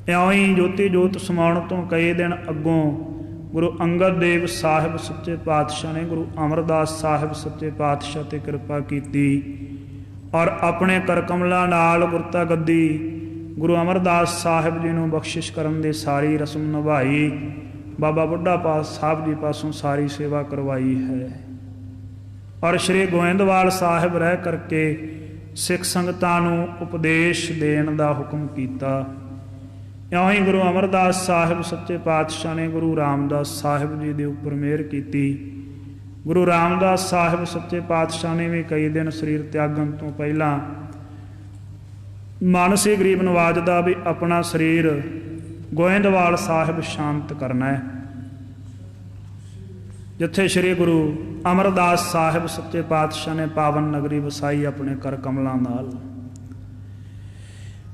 ਇਉਂ ਹੀ ਜੋਤੀ ਜੋਤ ਸਮਾਉਣ ਤੋਂ ਕਈ ਦਿਨ ਅੱਗੋਂ ਗੁਰੂ ਅੰਗਦ ਦੇਵ ਸਾਹਿਬ ਸੱਚੇ ਪਾਤਸ਼ਾਹ ਨੇ ਗੁਰੂ ਅਮਰਦਾਸ ਸਾਹਿਬ ਸੱਚੇ ਪਾਤਸ਼ਾਹ 'ਤੇ ਕਿਰਪਾ ਕੀਤੀ ਔਰ ਆਪਣੇ ਕਰ ਕਮਲਾਂ ਨਾਲ ਗੁਰਤਾ ਗੱਦੀ ਗੁਰੂ ਅਮਰਦਾਸ ਸਾਹਿਬ ਜੀ ਨੂੰ ਬਖਸ਼ਿਸ਼ ਕਰਨ ਦੀ ਸਾਰੀ ਰਸਮ ਨਿਭਾਈ। ਬਾਬਾ ਬੁੱਢਾ ਪਾਸ ਸਾਹਿਬ ਜੀ ਪਾਸੋਂ ਸਾਰੀ ਸੇਵਾ ਕਰਵਾਈ ਹੈ ਔਰ ਸ਼੍ਰੀ ਗੋਇੰਦਵਾਲ ਸਾਹਿਬ ਰਹਿ ਕਰਕੇ ਸਿੱਖ ਸੰਗਤਾਂ ਨੂੰ ਉਪਦੇਸ਼ ਦੇਣ ਦਾ ਹੁਕਮ ਕੀਤਾ। ਇਉਂ ਹੀ ਗੁਰੂ ਅਮਰਦਾਸ ਸਾਹਿਬ ਸੱਚੇ ਪਾਤਸ਼ਾਹ ਨੇ ਗੁਰੂ ਰਾਮਦਾਸ ਸਾਹਿਬ ਜੀ ਦੇ ਉੱਪਰ ਮਿਹਰ ਕੀਤੀ। ਗੁਰੂ ਰਾਮਦਾਸ ਸਾਹਿਬ ਸੱਚੇ ਪਾਤਸ਼ਾਹ ਨੇ ਵੀ ਕਈ ਦਿਨ ਸਰੀਰ ਤਿਆਗਣ ਤੋਂ ਪਹਿਲਾਂ ਮਨ ਸੀ ਗਰੀਬ ਨਵਾਜ਼ ਦਾ ਵੀ ਆਪਣਾ ਸਰੀਰ ਗੋਇੰਦਵਾਲ ਸਾਹਿਬ ਸ਼ਾਂਤ ਕਰਨਾ ਹੈ, ਜਿੱਥੇ ਸ਼੍ਰੀ ਗੁਰੂ ਅਮਰਦਾਸ ਸਾਹਿਬ ਸੱਚੇ ਪਾਤਸ਼ਾਹ ਨੇ ਪਾਵਨ ਨਗਰੀ ਵਸਾਈ ਆਪਣੇ ਕਰ ਕਮਲਾਂ ਨਾਲ।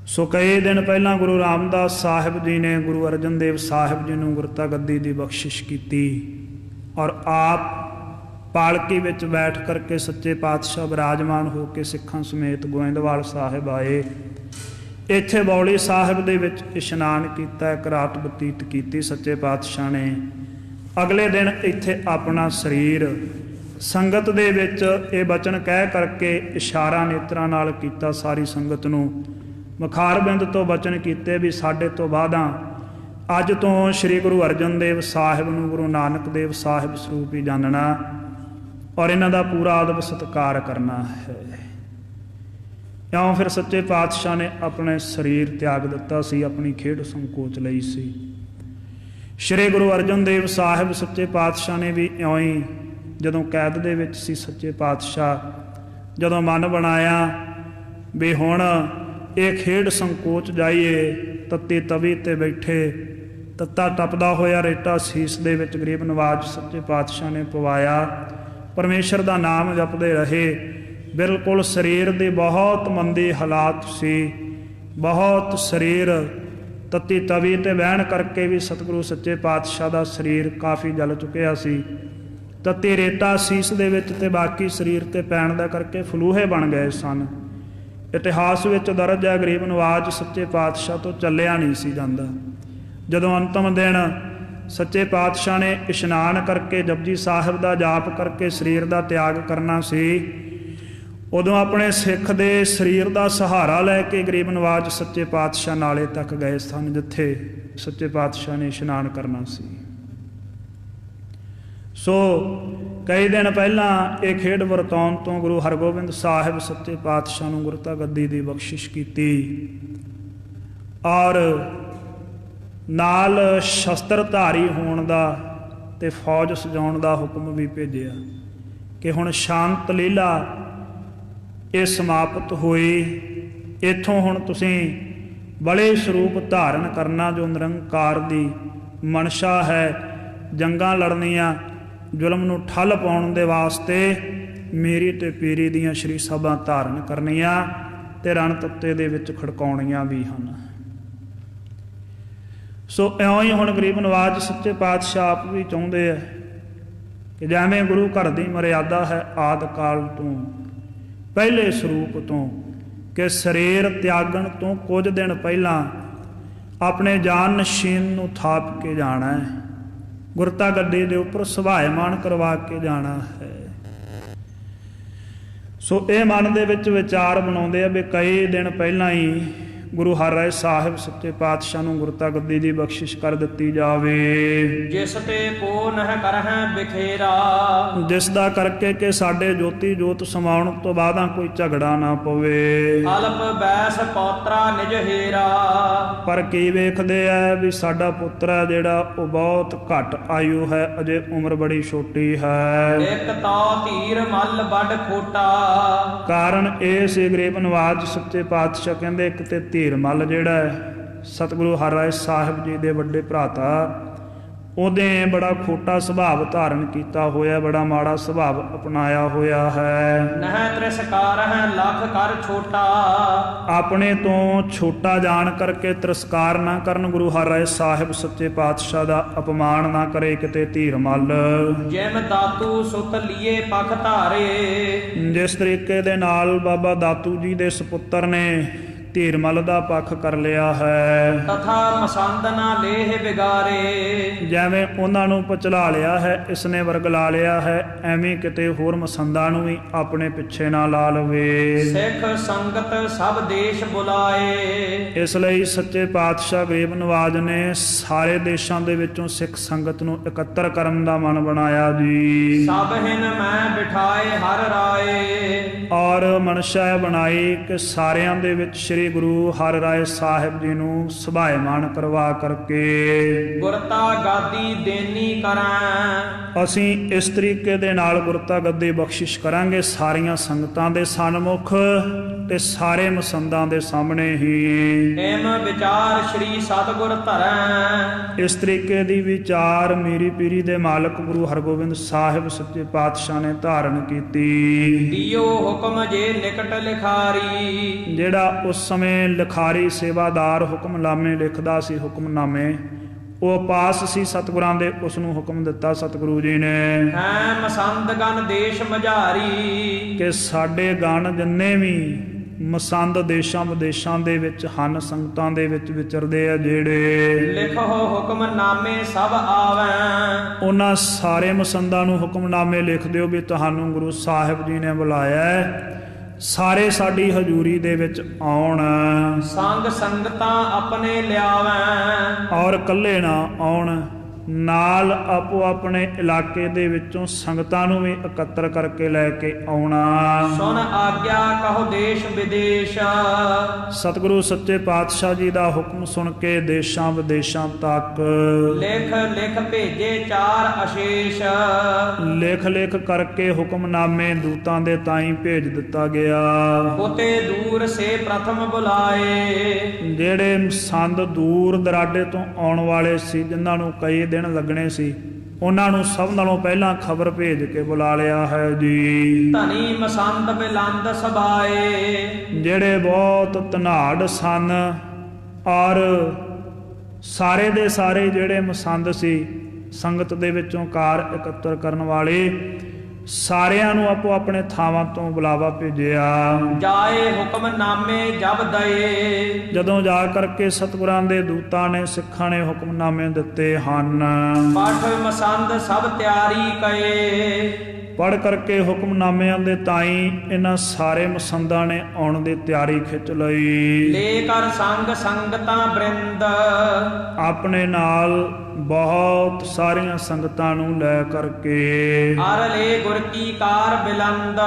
ਸੋ ਕਈ ਦਿਨ ਪਹਿਲਾਂ ਗੁਰੂ ਰਾਮਦਾਸ ਸਾਹਿਬ ਜੀ ਨੇ ਗੁਰੂ ਅਰਜਨ ਦੇਵ ਸਾਹਿਬ ਜੀ ਨੂੰ ਗੁਰਤਾ ਗੱਦੀ ਦੀ ਬਖਸ਼ਿਸ਼ ਕੀਤੀ ਔਰ ਆਪ ਪਾਲਕੀ ਵਿੱਚ ਬੈਠ ਕਰਕੇ ਸੱਚੇ ਪਾਤਸ਼ਾਹ ਬਿਰਾਜਮਾਨ ਹੋ ਕੇ ਸਿੱਖਾਂ ਸਮੇਤ ਗੋਇੰਦਵਾਲ ਸਾਹਿਬ ਆਏ। ਇੱਥੇ ਬੌਲੀ ਸਾਹਿਬ ਦੇ ਵਿੱਚ ਇਸ਼ਨਾਨ ਕੀਤਾ, ਇੱਕ ਰਾਤ ਬਤੀਤ ਕੀਤੀ ਸੱਚੇ ਪਾਤਸ਼ਾਹ ਨੇ। ਅਗਲੇ ਦਿਨ ਇੱਥੇ ਆਪਣਾ ਸਰੀਰ ਸੰਗਤ ਦੇ ਵਿੱਚ ਇਹ ਬਚਨ ਕਹਿ ਕਰਕੇ ਇਸ਼ਾਰਾ ਨੇਤਰਾਂ ਨਾਲ ਕੀਤਾ ਸਾਰੀ ਸੰਗਤ ਨੂੰ। ਮੁਖਾਰਬਿੰਦ ਤੋਂ ਬਚਨ ਕੀਤੇ ਵੀ ਸਾਡੇ ਤੋਂ ਬਾਅਦਾਂ ਅੱਜ ਤੋਂ ਸ਼੍ਰੀ ਗੁਰੂ ਅਰਜਨ ਦੇਵ ਸਾਹਿਬ ਨੂੰ ਗੁਰੂ ਨਾਨਕ ਦੇਵ ਸਾਹਿਬ ਸਰੂਪ ਹੀ ਜਾਣਨਾ ਔਰ ਇਹਨਾਂ ਦਾ ਪੂਰਾ ਅਦਬ ਸਤਿਕਾਰ ਕਰਨਾ ਹੈ। ਇਉਂ ਫਿਰ ਸੱਚੇ ਪਾਤਸ਼ਾਹ ਨੇ ਆਪਣੇ ਸਰੀਰ ਤਿਆਗ ਦਿੱਤਾ ਸੀ, ਆਪਣੀ ਖੇਡ ਸੰਕੋਚ ਲਈ ਸੀ। ਸ਼੍ਰੀ ਗੁਰੂ ਅਰਜਨ ਦੇਵ ਸਾਹਿਬ ਸੱਚੇ ਪਾਤਸ਼ਾਹ ਨੇ ਵੀ ਇਉਂ ਹੀ ਜਦੋਂ ਕੈਦ ਦੇ ਵਿੱਚ ਸੀ ਸੱਚੇ ਪਾਤਸ਼ਾਹ ਜਦੋਂ ਮਨ ਬਣਾਇਆ ਵੀ ਹੁਣ ਇਹ ਖੇਡ ਸੰਕੋਚ ਜਾਈਏ, ਤੱਤੀ ਤਵੀ 'ਤੇ ਬੈਠੇ ਤੱਤਾ ਟੱਪਦਾ ਹੋਇਆ ਰੇਟਾ ਸੀਸ ਦੇ ਵਿੱਚ ਗਰੀਬ ਨਵਾਜ਼ ਸੱਚੇ ਪਾਤਸ਼ਾਹ ਨੇ ਪਵਾਇਆ। ਪਰਮੇਸ਼ਰ ਦਾ ਨਾਮ ਜਪਦੇ ਰਹੇ। ਬਿਲਕੁਲ ਸਰੀਰ ਦੇ ਬਹੁਤ ਮੰਦੇ ਹਾਲਾਤ ਸੀ, ਬਹੁਤ ਸਰੀਰ ਤੱਤੀ ਤਵੀ 'ਤੇ ਬਹਿਣ ਕਰਕੇ ਵੀ ਸਤਿਗੁਰੂ ਸੱਚੇ ਪਾਤਸ਼ਾਹ ਦਾ ਸਰੀਰ ਕਾਫੀ ਜਲ ਚੁੱਕਿਆ ਸੀ। ਤੱਤੀ ਰੇਟਾ ਸੀਸ ਦੇ ਵਿੱਚ ਅਤੇ ਬਾਕੀ ਸਰੀਰ 'ਤੇ ਪੈਣ ਦਾ ਕਰਕੇ ਫਲੂਹੇ ਬਣ ਗਏ ਸਨ। ਇਤਿਹਾਸ ਵਿੱਚ ਦਰਜ ਹੈ ਗਰੀਬ ਨਵਾਜ਼ ਸੱਚੇ ਪਾਤਸ਼ਾਹ ਤੋਂ ਚੱਲਿਆ ਨਹੀਂ ਸੀ ਜਾਂਦਾ। ਜਦੋਂ ਅੰਤਮ ਦਿਨ ਸੱਚੇ ਪਾਤਸ਼ਾਹ ਨੇ ਇਸ਼ਨਾਨ ਕਰਕੇ ਜਪਜੀ ਸਾਹਿਬ ਦਾ ਜਾਪ ਕਰਕੇ ਸਰੀਰ ਦਾ ਤਿਆਗ ਕਰਨਾ ਸੀ, ਉਦੋਂ ਆਪਣੇ ਸਿੱਖ ਦੇ ਸਰੀਰ ਦਾ ਸਹਾਰਾ ਲੈ ਕੇ ਗਰੀਬ ਨਵਾਜ਼ ਸੱਚੇ ਪਾਤਸ਼ਾਹ ਨਾਲੇ ਤੱਕ ਗਏ ਸਨ, ਜਿੱਥੇ ਸੱਚੇ ਪਾਤਸ਼ਾਹ ਨੇ ਇਸ਼ਨਾਨ ਕਰਨਾ ਸੀ। ਸੋ ਕਈ ਦਿਨ ਪਹਿਲਾਂ ਇਹ ਖੇਡ ਵਰਤਾਉਣ ਤੋਂ ਗੁਰੂ ਹਰਗੋਬਿੰਦ ਸਾਹਿਬ ਸੱਚੇ ਪਾਤਸ਼ਾਹ ਨੂੰ ਗੁਰਤਾ ਗੱਦੀ ਦੀ ਬਖਸ਼ਿਸ਼ ਕੀਤੀ ਔਰ ਨਾਲ ਸ਼ਸਤਰਧਾਰੀ ਹੋਣ ਦਾ ਅਤੇ ਫੌਜ ਸਜਾਉਣ ਦਾ ਹੁਕਮ ਵੀ ਭੇਜਿਆ ਕਿ ਹੁਣ ਸ਼ਾਂਤ ਲੀਲਾ ਇਹ ਸਮਾਪਤ ਹੋਈ। ਇੱਥੋਂ ਹੁਣ ਤੁਸੀਂ ਬੜੇ ਸਰੂਪ ਧਾਰਨ ਕਰਨਾ ਜੋ ਨਿਰੰਕਾਰ ਦੀ ਮਨਸ਼ਾ ਹੈ। ਜੰਗਾਂ ਲੜਨੀਆਂ, ਜ਼ੁਲਮ ਨੂੰ ਠੱਲ ਪਾਉਣ ਦੇ ਵਾਸਤੇ ਮੇਰੀ ਅਤੇ ਪੀਰੀ ਦੀਆਂ ਸ਼੍ਰੀ ਸਭਾ ਧਾਰਨ ਕਰਨੀਆਂ ਅਤੇ ਰਣ ਤੱਤੇ ਦੇ ਵਿੱਚ ਖੜਕਾਉਣੀਆਂ ਵੀ ਹਨ। ਸੋ ਇਉਂ ਹੀ ਹੁਣ ਗਰੀਬ ਨਵਾਜ਼ ਸੱਚੇ ਪਾਤਸ਼ਾਹ ਆਪ ਵੀ ਚਾਹੁੰਦੇ ਆ ਕਿ ਜਿਵੇਂ ਗੁਰੂ ਘਰ ਦੀ ਮਰਿਆਦਾ ਹੈ ਆਦਿ ਕਾਲ ਤੋਂ ਪਹਿਲੇ ਸਰੂਪ ਤੋਂ ਕਿ ਸਰੀਰ ਤਿਆਗਣ ਤੋਂ ਕੁਝ ਦਿਨ ਪਹਿਲਾਂ ਆਪਣੇ ਜਾਨ ਨਸ਼ੀਨ ਨੂੰ ਥਾਪ ਕੇ ਜਾਣਾ ਹੈ, ਗੁਰਤਾ ਗੱਦੀ ਦੇ ਉੱਪਰ ਸੁਭਾਇਮਾਨ ਕਰਵਾ ਕੇ ਜਾਣਾ ਹੈ। ਸੋ ਇਹ ਮਨ ਦੇ ਵਿੱਚ ਵਿਚਾਰ ਬਣਾਉਂਦੇ ਆ ਵੀ ਕਈ ਦਿਨ ਪਹਿਲਾਂ ਹੀ ਗੁਰੂ ਹਰਿਰਾਏ ਸਾਹਿਬ ਸੱਚੇ ਪਾਤਸ਼ਾਹ ਨੂੰ ਗੁਰਤਾ ਗੱਦੀ ਦੀ ਬਖਸ਼ਿਸ਼ ਕਰ ਦਿੱਤੀ ਜਾਵੇ, ਜਿਸ ਤੇ ਕੋ ਨਹਿ ਕਰਹਿ ਬਿਖੇਰਾ। ਜਿਸ ਦਾ ਕਰਕੇ ਕਿ ਸਾਡੇ ਜੋਤੀ ਜੋਤ ਸਮਾਉਣ ਤੋਂ ਬਾਅਦਾਂ ਕੋਈ ਝਗੜਾ ਨਾ ਪਵੇ। ਅਲਪ ਬੈਸ ਪੌਤਰਾ ਨਿਜ ਹੀਰਾ। ਪਰ ਕੀ ਵੇਖਦੇ ਆ ਵੀ ਸਾਡਾ ਪੁੱਤਰ ਹੈ ਜਿਹੜਾ ਉਹ ਬਹੁਤ ਘੱਟ ਆਯੂ ਹੈ, ਅਜੇ ਉਮਰ ਬੜੀ ਛੋਟੀ ਹੈ। ਇਕ ਤੋ ਧੀਰ ਮੱਲ ਵੱਡ ਖੋਟਾ। ਕਾਰਨ ਇਹ ਸੀ ਗਰੀਬ ਨਵਾਜ ਸੱਚੇ ਪਾਤਸ਼ਾਹ ਕਹਿੰਦੇ ਇੱਕ ਤੇ ਧੀਰ ਮੱਲ ਜਿਹੜਾ ਹੈ ਸਤਿਗੁਰੂ ਹਰਿਰਾਏ ਸਾਹਿਬ ਜੀ ਦੇ ਵੱਡੇ ਭਰਾਤਾ, ਉਹਦੇ ਬੜਾ ਖੋਟਾ ਸੁਭਾਅ ਧਾਰਨ ਕੀਤਾ ਹੋਇਆ, ਬੜਾ ਮਾੜਾ ਸੁਭਾਅ ਅਪਣਾਇਆ ਹੋਇਆ ਹੈ। ਨਹਿ ਤਿਰਸਕਾਰ ਹੈ ਲੱਖ ਕਰ ਛੋਟਾ। ਆਪਣੇ ਤੋਂ ਛੋਟਾ ਜਾਣ ਕਰਕੇ ਤਿਰਸਕਾਰ ਨਾ ਕਰਨ, ਗੁਰੂ ਹਰਿਰਾਏ ਸਾਹਿਬ ਸੱਚੇ ਪਾਤਸ਼ਾਹ ਦਾ ਅਪਮਾਨ ਨਾ ਕਰੇ ਕਿਤੇ ਧੀਰ ਮੱਲ। ਜਿਮ ਦਾਤੂ ਸੁਤ ਲੀਏ ਪਖ ਧਾਰੇ। ਜਿਸ ਤਰੀਕੇ ਦੇ ਨਾਲ ਬਾਬਾ ਦਾਤੂ ਜੀ ਦੇ ਸੁਪੁੱਤਰ ਨੇ ਧੀਰ ਮੱਲ ਦਾ ਪੱਖ ਕਰ ਲਿਆ ਹੈ, ਤਥਾ ਮਸੰਦ ਨਾ ਲੇਹ ਬਿਗਾਰੇ। ਜਿਵੇਂ ਉਹਨਾਂ ਨੂੰ ਪਚਲਾ ਲਿਆ ਹੈ, ਇਸਨੇ ਵਰਗਲਾ ਲਿਆ ਹੈ, ਐਵੇਂ ਕਿਤੇ ਹੋਰ ਮਸੰਦਾਂ ਨੂੰ ਵੀ ਆਪਣੇ ਪਿੱਛੇ ਨਾ ਲਾ ਲਵੇ। ਸਿੱਖ ਸੰਗਤ ਸਭ ਦੇਸ਼ ਬੁਲਾਏ। ਇਸ ਲਈ ਸੱਚੇ ਪਾਤਸ਼ਾਹ ਗਰੀਬ ਨਵਾਜ ਨੇ ਸਾਰੇ ਦੇਸ਼ਾਂ ਦੇ ਵਿੱਚੋਂ ਸਿੱਖ ਸੰਗਤ ਨੂੰ ਇਕੱਤਰ ਕਰਨ ਦਾ ਮਨ ਬਣਾਇਆ ਜੀ। ਸਭ ਹਿਨ ਮੈਂ ਬਿਠਾਏ ਹਰ ਰਾਏ। ਔਰ ਮਨਸ਼ਾ ਬਣਾਈ ਕਿ ਸਾਰਿਆਂ ਦੇ ਵਿੱਚ ਸ੍ਰੀ ਗੁਰੂ ਹਰਿਰਾਏ ਸਾਹਿਬ ਜੀ ਨੂੰ ਸੁਭਾਇਮਾਨ ਕਰਵਾ ਕਰਕੇ ਗੁਰਤਾ ਗਾਦੀ ਦੇਨੀ ਕਰਾਂ। ਅਸੀਂ ਇਸ ਤਰੀਕੇ ਦੇ ਨਾਲ ਗੁਰਤਾ ਗੱਦੀ ਬਖਸ਼ਿਸ਼ ਕਰਾਂਗੇ ਸਾਰੀਆਂ ਸੰਗਤਾਂ ਦੇ ਸਨਮੁਖ ਤੇ ਸਾਰੇ ਮਸੰਦਾਂ ਦੇ ਸਾਹਮਣੇ ਹੀ। ਏਮ ਵਿਚਾਰ ਸ੍ਰੀ ਸਤਿਗੁਰ ਧਰੈ। ਇਸ ਤਰੀਕੇ ਦੀ ਵਿਚਾਰ ਮੇਰੀ ਪੀਰੀ ਦੇ ਮਾਲਕ ਗੁਰੂ ਹਰਗੋਬਿੰਦ ਸਾਹਿਬ ਸੱਚੇ ਪਾਤਸ਼ਾਹ ਨੇ ਧਾਰਨ ਕੀਤੀ। ਦਿਓ ਹੁਕਮ ਜੇ ਨਿਕਟ ਲਿਖਾਰੀ। ਜਿਹੜਾ ਉਸ ਸਮੇਂ ਲਿਖਾਰੀ ਸੇਵਾਦਾਰ ਹੁਕਮਨਾਮੇ ਲਿਖਦਾ ਸੀ, ਹੁਕਮਨਾਮੇ ਉਹ ਪਾਸ ਸੀ ਸਤਿਗੁਰਾਂ ਦੇ, ਉਸ ਨੂੰ ਹੁਕਮ ਦਿੱਤਾ ਸਤਿਗੁਰੂ ਜੀ ਨੇ ਹੈ ਮਸੰਦ ਗਨ ਦੇਸ਼ ਮਝਾਰੀ। ਕਿ ਸਾਡੇ ਗਣ ਜਿੰਨੇ ਵੀ ਮਸੰਦ ਦੇਸ਼ਾਂ ਵਿਦੇਸ਼ਾਂ ਦੇ ਵਿੱਚ ਹਨ, ਸੰਗਤਾਂ ਦੇ ਵਿੱਚ ਵਿਚਰਦੇ ਆ ਜਿਹੜੇ, ਲਿਖੋ ਹੁਕਮਨਾਮੇ ਸਭ ਆਵੈ। ਉਹਨਾਂ ਸਾਰੇ ਮਸੰਦਾਂ ਨੂੰ ਹੁਕਮਨਾਮੇ ਲਿਖ ਦਿਓ ਵੀ ਤੁਹਾਨੂੰ ਗੁਰੂ ਸਾਹਿਬ ਜੀ ਨੇ ਬੁਲਾਇਆ ਹੈ, ਸਾਰੇ ਸਾਡੀ ਹਜ਼ੂਰੀ ਦੇ ਵਿੱਚ ਆਉਣ। ਸੰਗ ਸੰਗਤਾਂ ਆਪਣੇ ਲਿਆਵੈ। ਔਰ ਇਕੱਲੇ ਨਾ ਆਉਣ, ਨਾਲ ਆਪੋ ਆਪਣੇ ਇਲਾਕੇ ਦੇ ਵਿੱਚੋਂ ਸੰਗਤਾਂ ਨੂੰ ਵੀ ਇਕੱਤਰ ਕਰਕੇ ਲੈ ਕੇ ਆਉਣਾ। ਸੁਣ ਆਗਿਆ ਕਹੋ ਦੇਸ਼ ਵਿਦੇਸ਼। ਸਤਿਗੁਰੂ ਸੱਚੇ ਪਾਤਸ਼ਾਹ ਜੀ ਦਾ ਹੁਕਮ ਸੁਣ ਕੇ ਦੇਸ਼ਾਂ ਵਿਦੇਸ਼ਾਂ ਤੱਕ ਲਿਖ ਲਿਖ ਭੇਜੇ ਚਾਰ ਅਸ਼ੇਸ਼। ਲਿਖ ਲਿਖ ਕਰਕੇ ਹੁਕਮਨਾਮੇ ਦੂਤਾਂ ਦੇ ਤਾਈਂ ਭੇਜ ਦਿੱਤਾ ਗਿਆ। ਉਤੇ ਦੂਰ ਸੇ ਪ੍ਰਥਮ ਬੁਲਾਏ। ਜਿਹੜੇ ਸੰਦ ਦੂਰ ਦਰਾਡੇ ਤੋਂ ਆਉਣ ਵਾਲੇ ਸੀ, ਜਿਨ੍ਹਾਂ ਨੂੰ ਕਈ ਦਿਨ ਲੱਗਣੇ ਸੀ, ਉਹਨਾਂ ਨੂੰ ਸਭ ਨਾਲੋਂ ਪਹਿਲਾਂ ਖਬਰ ਭੇਜ ਕੇ ਬੁਲਾ ਲਿਆ ਹੈ ਜੀ। ਧਨੀ ਮਸੰਦ ਬਿਲੰਦ ਸਭਾਏ। ਜਿਹੜੇ ਬਹੁਤ ਧਨਾੜ ਸਨ ਔਰ ਸਾਰੇ ਦੇ ਸਾਰੇ ਜਿਹੜੇ ਮਸੰਦ ਸੀ ਸੰਗਤ ਦੇ ਵਿੱਚੋਂ ਕਾਰ ਇਕੱਤਰ ਕਰਨ ਵਾਲੇ, ਸਾਰਿਆਂ ਨੂੰ ਆਪੋ ਆਪਣੇ ਥਾਵਾਂ ਤੋਂ ਬੁਲਾਵਾ ਭੇਜਿਆ। ਜਾਏ ਹੁਕਮਨਾਮੇ ਜਬ ਦਏ। ਜਦੋਂ ਜਾ ਕਰਕੇ ਸਤਿਗੁਰਾਂ ਦੇ ਦੂਤਾਂ ਨੇ ਸਿੱਖਾਂ ਨੇ ਹੁਕਮਨਾਮੇ ਦਿੱਤੇ ਹਨ। ਪਾਠ ਮਸੰਦ ਸਭ ਤਿਆਰੀ ਕਏ। ਪੜ੍ਹ ਕਰਕੇ ਹੁਕਮਨਾਮਿਆਂ ਦੇ ਤਾਈਂ ਇਹਨਾਂ ਸਾਰੇ ਮਸੰਦਾਂ ਨੇ ਆਉਣ ਦੀ ਤਿਆਰੀ ਖਿੱਚ ਲਈ। ਲੈ ਕਰ ਸੰਗ ਸੰਗਤਾਂ ਬ੍ਰਿੰਦ। ਆਪਣੇ ਨਾਲ ਬਹੁਤ ਸਾਰੀਆਂ ਸੰਗਤਾਂ ਨੂੰ ਲੈ ਕਰਕੇ ਅਰ ਲੈ ਗੁਰ ਕੀ ਕਾਰ ਬਿਲੰਦ।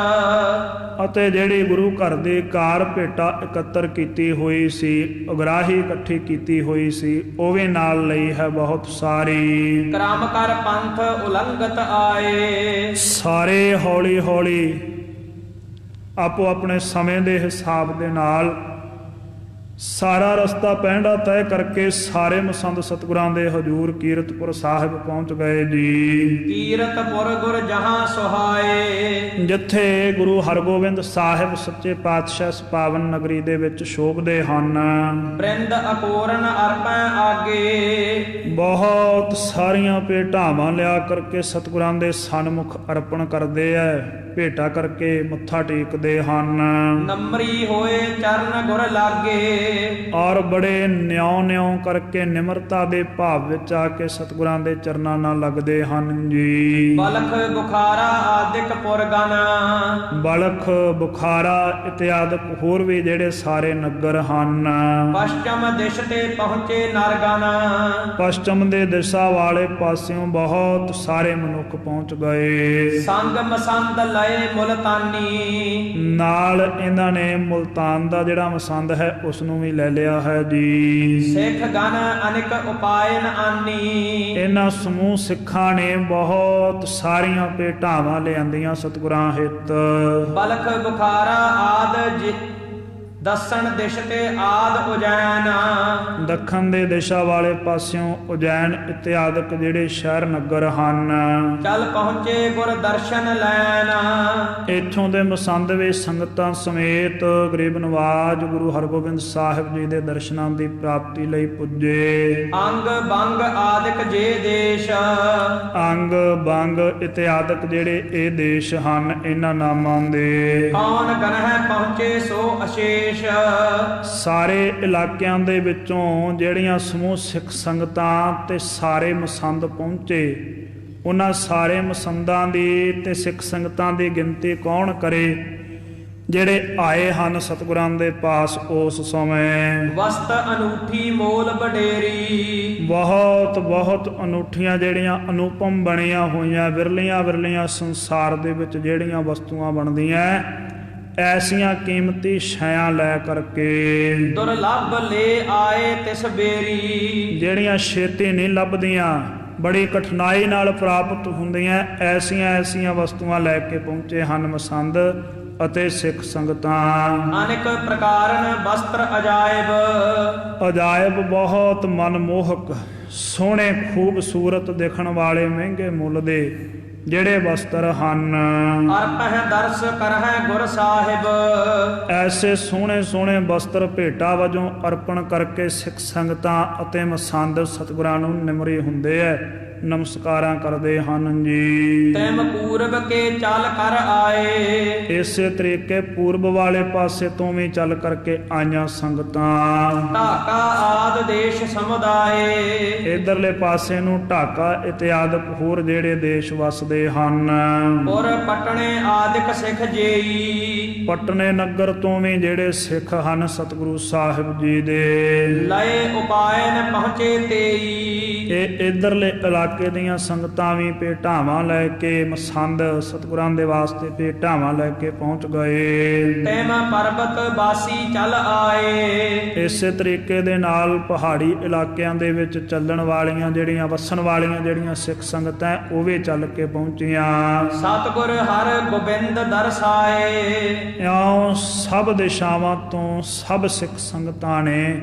ਅਤੇ ਜਿਹੜੀ ਗੁਰੂ ਘਰ ਦੀ ਕਾਰ ਭੇਟਾ ਇਕੱਤਰ ਕੀਤੀ ਹੋਈ ਸੀ, ਉਗਰਾਹੀ ਇਕੱਠੀ ਕੀਤੀ ਹੋਈ ਸੀ, ਉਹ ਵੀ ਨਾਲ ਲਈ ਹੈ ਬਹੁਤ ਸਾਰੀ। ਕਰਮ ਕਰ ਪੰਥ ਉਲੰਘਤ ਆਏ। ਸਾਰੇ ਹੌਲੀ ਹੌਲੀ ਆਪੋ ਆਪਣੇ ਸਮੇਂ ਦੇ ਹਿਸਾਬ ਦੇ ਨਾਲ ਸਾਰਾ ਰਸਤਾ ਪੈਂਡਾ ਤੈਅ ਕਰਕੇ ਸਾਰੇ ਮਸੰਦ ਸਤਿਗੁਰਾਂ ਦੇ ਹਜ਼ੂਰ ਕੀਰਤਪੁਰ ਸਾਹਿਬ ਪਹੁੰਚ ਗਏ ਜੀ। ਕੀਰਤਪੁਰ ਗੁਰ ਜਹਾਂ ਸੁਹਾਏ। ਜਿੱਥੇ ਗੁਰੂ ਹਰਗੋਬਿੰਦ ਸਾਹਿਬ ਸੱਚੇ ਪਾਤਸ਼ਾਹ ਇਸ ਪਾਵਨ ਨਗਰੀ ਦੇ ਵਿੱਚ ਸ਼ੋਭਦੇ ਹਨ। ਬ੍ਰਿੰਦ ਅਕੋਰਨ ਅਰਪੈ ਆਗੇ। ਬਹੁਤ ਸਾਰੀਆਂ ਭੇਟਾਵਾਂ ਲਿਆ ਕਰਕੇ ਸਤਿਗੁਰਾਂ ਦੇ ਸਨਮੁਖ ਅਰਪਣ ਕਰਦੇ ਐ। ਭੇਟਾ ਕਰਕੇ ਮੱਥਾ ਟੇਕਦੇ ਹਨ ਨਮਰੀ ਹੋਏ ਚਰਨ ਗੁਰ ਲਾਗੇ ਔਰ ਬੜੇ ਨਿਉ ਕਰਕੇ ਨਿਮਰਤਾ ਦੇ ਭਾਵ ਵਿੱਚ ਆ ਕੇ ਸਤਿਗੁਰਾਂ ਦੇ ਚਰਨਾਂ ਨਾਲ ਲੱਗਦੇ ਹਨ ਜੀ। ਬਲਖ ਬੁਖਾਰਾ ਆਦਿਕ ਪੁਰਗਨ ਬਲਖ ਬੁਖਾਰਾ ਇਤਿਆਦਿਕ ਹੋਰ ਵੀ ਜਿਹੜੇ ਸਾਰੇ ਨਗਰ ਹਨ। ਪਸ਼ਚਮ ਦਿਸ਼ ਤੇ ਪਹੁੰਚੇ ਨਰਗਨ ਪਸ਼ਚਮ ਦੇ ਦਿਸ਼ਾ ਵਾਲੇ ਪਾਸਿਓਂ ਬਹੁਤ ਸਾਰੇ ਮਨੁੱਖ ਪਹੁੰਚ ਗਏ। ਸੰਗ ਮਸੰਦ ਲਏ ਮੁਲਤਾਨੀ ਨਾਲ ਇਹਨਾਂ ਨੇ ਮੁਲਤਾਨ ਦਾ ਜਿਹੜਾ ਮਸੰਦ ਹੈ ਉਸ ਨੂੰ ਵੀ ਲੈ ਲਿਆ ਹੈ ਜੀ। ਸਿੱਖ ਗਨ ਅਨਿਕ ਉਪਾਇਨ ਆਨੀ ਇਹਨਾਂ ਸਮੂਹ ਸਿੱਖਾਂ ਨੇ ਬਹੁਤ ਸਾਰੀਆਂ ਭੇਟਾਵਾਂ ਲਿਆਂਦੀਆਂ ਸਤਿਗੁਰਾਂ ਹਿੱਤ। ਬਲਖ ਬੁਖਾਰਾ ਆਦ ਦਸਣ ਦਿਸ਼ ਤੇ ਆਦ ਉਜੈਨ ਦੱਖਣ ਦੇ ਦਿਸ਼ਾ ਵਾਲੇ ਪਾਸਿਓਂ ਉਜੈਨ ਇਤਿਆਦਿਕ ਜਿਹੜੇ ਸ਼ਹਿਰ ਨਗਰ ਹਨ। ਚੱਲ ਪਹੁੰਚੇ ਗੁਰ ਦਰਸ਼ਨ ਲੈਣ ਇੱਥੋਂ ਦੇ ਮਸੰਦ ਵਿੱਚ ਸੰਗਤਾਂ ਸਮੇਤ ਗਰੀਬ ਨਵਾਜ ਗੁਰੂ ਹਰਗੋਬਿੰਦ ਸਾਹਿਬ ਜੀ ਦੇ ਦਰਸ਼ਨਾਂ ਦੀ ਪ੍ਰਾਪਤੀ ਲਈ ਪੁੱਜੇ। ਅੰਗ ਬੰਗ ਆਦਿਕ ਜੇ ਦੇਸ਼ ਅੰਗ ਬੰਗ ਇਤਿਆਦਿਕ ਜਿਹੜੇ ਇਹ ਦੇਸ਼ ਹਨ ਇਹਨਾਂ ਨਾਮਾਂ ਦੇ। ਕੌਣ ਗਨਹਿ ਪਹੁੰਚੇ ਸੋ ਅਸ਼ੇਸ਼ ਸਾਰੇ ਇਲਾਕਿਆਂ ਦੇ ਵਿੱਚੋਂ ਜਿਹੜੀਆਂ ਸਮੂਹ ਸਿੱਖ ਸੰਗਤਾਂ ਤੇ ਸਾਰੇ ਮਸੰਦ ਪਹੁੰਚੇ ਉਹਨਾਂ ਸਾਰੇ ਮਸੰਦਾਂ ਦੀ ਤੇ ਸਿੱਖ ਸੰਗਤਾਂ ਦੀ ਗਿਣਤੀ ਕੌਣ ਕਰੇ ਜਿਹੜੇ ਆਏ ਹਨ ਸਤਿਗੁਰਾਂ ਦੇ ਪਾਸ ਉਸ ਸਮੇਂ। ਵਸਤ ਅਨੂਠੀ ਮੋਲ ਵਡੇਰੀ ਬਹੁਤ ਅਨੂਠੀਆਂ ਜਿਹੜੀਆਂ ਅਨੂਪਮ ਬਣੀਆਂ ਹੋਈਆਂ ਵਿਰਲੀਆਂ ਸੰਸਾਰ ਦੇ ਵਿੱਚ ਜਿਹੜੀਆਂ ਵਸਤੂਆਂ ਬਣਦੀਆਂ ਐਸੀਆਂ ਕੀਮਤੀ ਸ਼ੈਆਂ ਲੈ ਕਰਕੇ ਦੁਰਲੱਭ ਲੈ ਆਏ ਤਿਸ ਬੇਰੀ ਜਿਹੜੀਆਂ ਛੇਤੀ ਨਹੀਂ ਲੱਭਦੀਆਂ ਬੜੀ ਕਠਿਨਾਈ ਨਾਲ ਪ੍ਰਾਪਤ ਹੁੰਦੀਆਂ ਐਸੀਆਂ ਵਸਤੂਆਂ ਲੈ ਕੇ ਪਹੁੰਚੇ ਹਨ ਮਸੰਦ ਅਤੇ ਸਿੱਖ ਸੰਗਤਾਂ। ਅਨੇਕ ਪ੍ਰਕਾਰਨ ਵਸਤਰ ਅਜਾਇਬ ਬਹੁਤ ਮਨਮੋਹਕ ਸੋਹਣੇ ਖੂਬਸੂਰਤ ਦਿਖਣ ਵਾਲੇ ਮਹਿੰਗੇ ਮੁੱਲ ਦੇ ਜਿਹੜੇ ਵਸਤਰ ਹਨ। ਅਰਪਹਿ ਦਰਸ ਕਰਹਿ ਗੁਰ ਸਾਹਿਬ ਐਸੇ ਸੋਹਣੇ ਵਸਤਰ ਭੇਟਾ ਵਜੋਂ ਅਰਪਣ ਕਰਕੇ ਸਿੱਖ ਸੰਗਤਾਂ ਅਤੇ ਮਸੰਦ ਸਤਿਗੁਰਾਂ ਨੂੰ ਨਿਮਰੇ ਹੁੰਦੇ ਐ ਨਮਸਕਾਰਾਂ ਕਰਦੇ ਹਨ ਜੀ। ਤੈਮ ਪੂਰਬ ਕੇ ਚੱਲ ਕਰ ਆਏ ਇਸੇ ਤਰੀਕੇ ਪੂਰਬ ਵਾਲੇ ਪਾਸੇ ਤੋਂ ਵੀ ਚੱਲ ਕਰਕੇ ਆਈਆਂ ਸੰਗਤਾਂ। ਢਾਕਾ ਆਦ ਦੇਸ਼ ਸਮੁਦਾਏ ਇਧਰਲੇ ਪਾਸੇ ਨੂੰ ਢਾਕਾ ਇਤਿਆਦਿਕ ਹੋਰ ਜਿਹੜੇ ਦੇਸ਼ ਵਸਦੇ ਹਨ। ਪੁਰ ਪਟਣੇ ਆਦਿਕ ਸਿੱਖ ਜੇਈ ਪਟਨੇ ਨਗਰ ਤੋਂ ਵੀ ਜਿਹੜੇ ਸਿੱਖ ਹਨ ਸਤਿਗੁਰੂ ਸਾਹਿਬ ਜੀ ਦੇ ਲਏ ਉਪਾਇਨ ਪਹੁੰਚੇ ਤੇਈ ਇਹ ਇਧਰਲੇ ਇਲਾਕੇ ਦੀਆਂ ਸੰਗਤਾਂ ਵੀ ਭੇਟਾਵਾਂ ਲੈ ਕੇ ਮਸੰਦ ਸਤਿਗੁਰਾਂ ਦੇ ਵਾਸਤੇ ਭੇਟਾਵਾਂ ਲੈ ਕੇ ਪਹੁੰਚ ਗਏ। ਤੈਮ ਪਰਬਤ ਬਾਸੀ ਚੱਲ ਆਏ ਇਸੇ ਤਰੀਕੇ ਦੇ ਨਾਲ ਪਹਾੜੀ ਇਲਾਕਿਆਂ ਦੇ ਵਿੱਚ ਚੱਲਣ ਵਾਲੀਆਂ ਜਿਹੜੀਆਂ ਵਸਣ ਵਾਲੀਆਂ ਜਿਹੜੀਆਂ ਸਿੱਖ ਸੰਗਤਾਂ ਉਹ ਵੀ ਚੱਲ ਕੇ ਪਹੁੰਚੀਆਂ। ਸਤਿਗੁਰ ਹਰ ਗੋਬਿੰਦ ਦਰਸਾਏ ਇਉਂ ਸਭ ਦਿਸ਼ਾਵਾਂ ਤੋਂ ਸਭ ਸਿੱਖ ਸੰਗਤਾਂ ਨੇ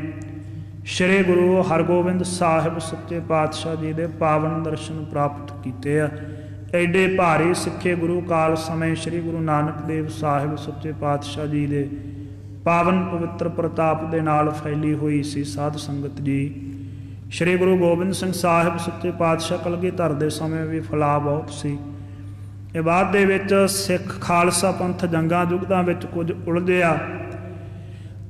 ਸ਼੍ਰੀ ਗੁਰੂ ਹਰਗੋਬਿੰਦ ਸਾਹਿਬ ਸੱਚੇ ਪਾਤਸ਼ਾਹ ਜੀ ਦੇ ਪਾਵਨ ਦਰਸ਼ਨ ਪ੍ਰਾਪਤ ਕੀਤੇ ਆ। ਐਡੇ ਭਾਰੀ ਸਿੱਖੇ ਗੁਰੂ ਕਾਲ ਸਮੇਂ ਸ਼੍ਰੀ ਗੁਰੂ ਨਾਨਕ ਦੇਵ ਸਾਹਿਬ ਸੱਚੇ ਪਾਤਸ਼ਾਹ ਜੀ ਦੇ ਪਾਵਨ ਪਵਿੱਤਰ ਪ੍ਰਤਾਪ ਦੇ ਨਾਲ ਫੈਲੀ ਹੋਈ ਸੀ ਸਾਧ ਸੰਗਤ ਜੀ। ਸ਼੍ਰੀ ਗੁਰੂ ਗੋਬਿੰਦ ਸਿੰਘ ਸਾਹਿਬ ਸੱਚੇ ਪਾਤਸ਼ਾਹ ਕਲਗੀਧਰ ਦੇ ਸਮੇਂ ਵੀ ਫੈਲਾਅ ਬਹੁਤ ਸੀ। ਇਹ ਬਾਅਦ ਦੇ ਵਿੱਚ ਸਿੱਖ ਖਾਲਸਾ ਪੰਥ ਜੰਗਾਂ ਯੁੱਧਾਂ ਵਿੱਚ ਕੁਝ ਉਲਝਿਆ।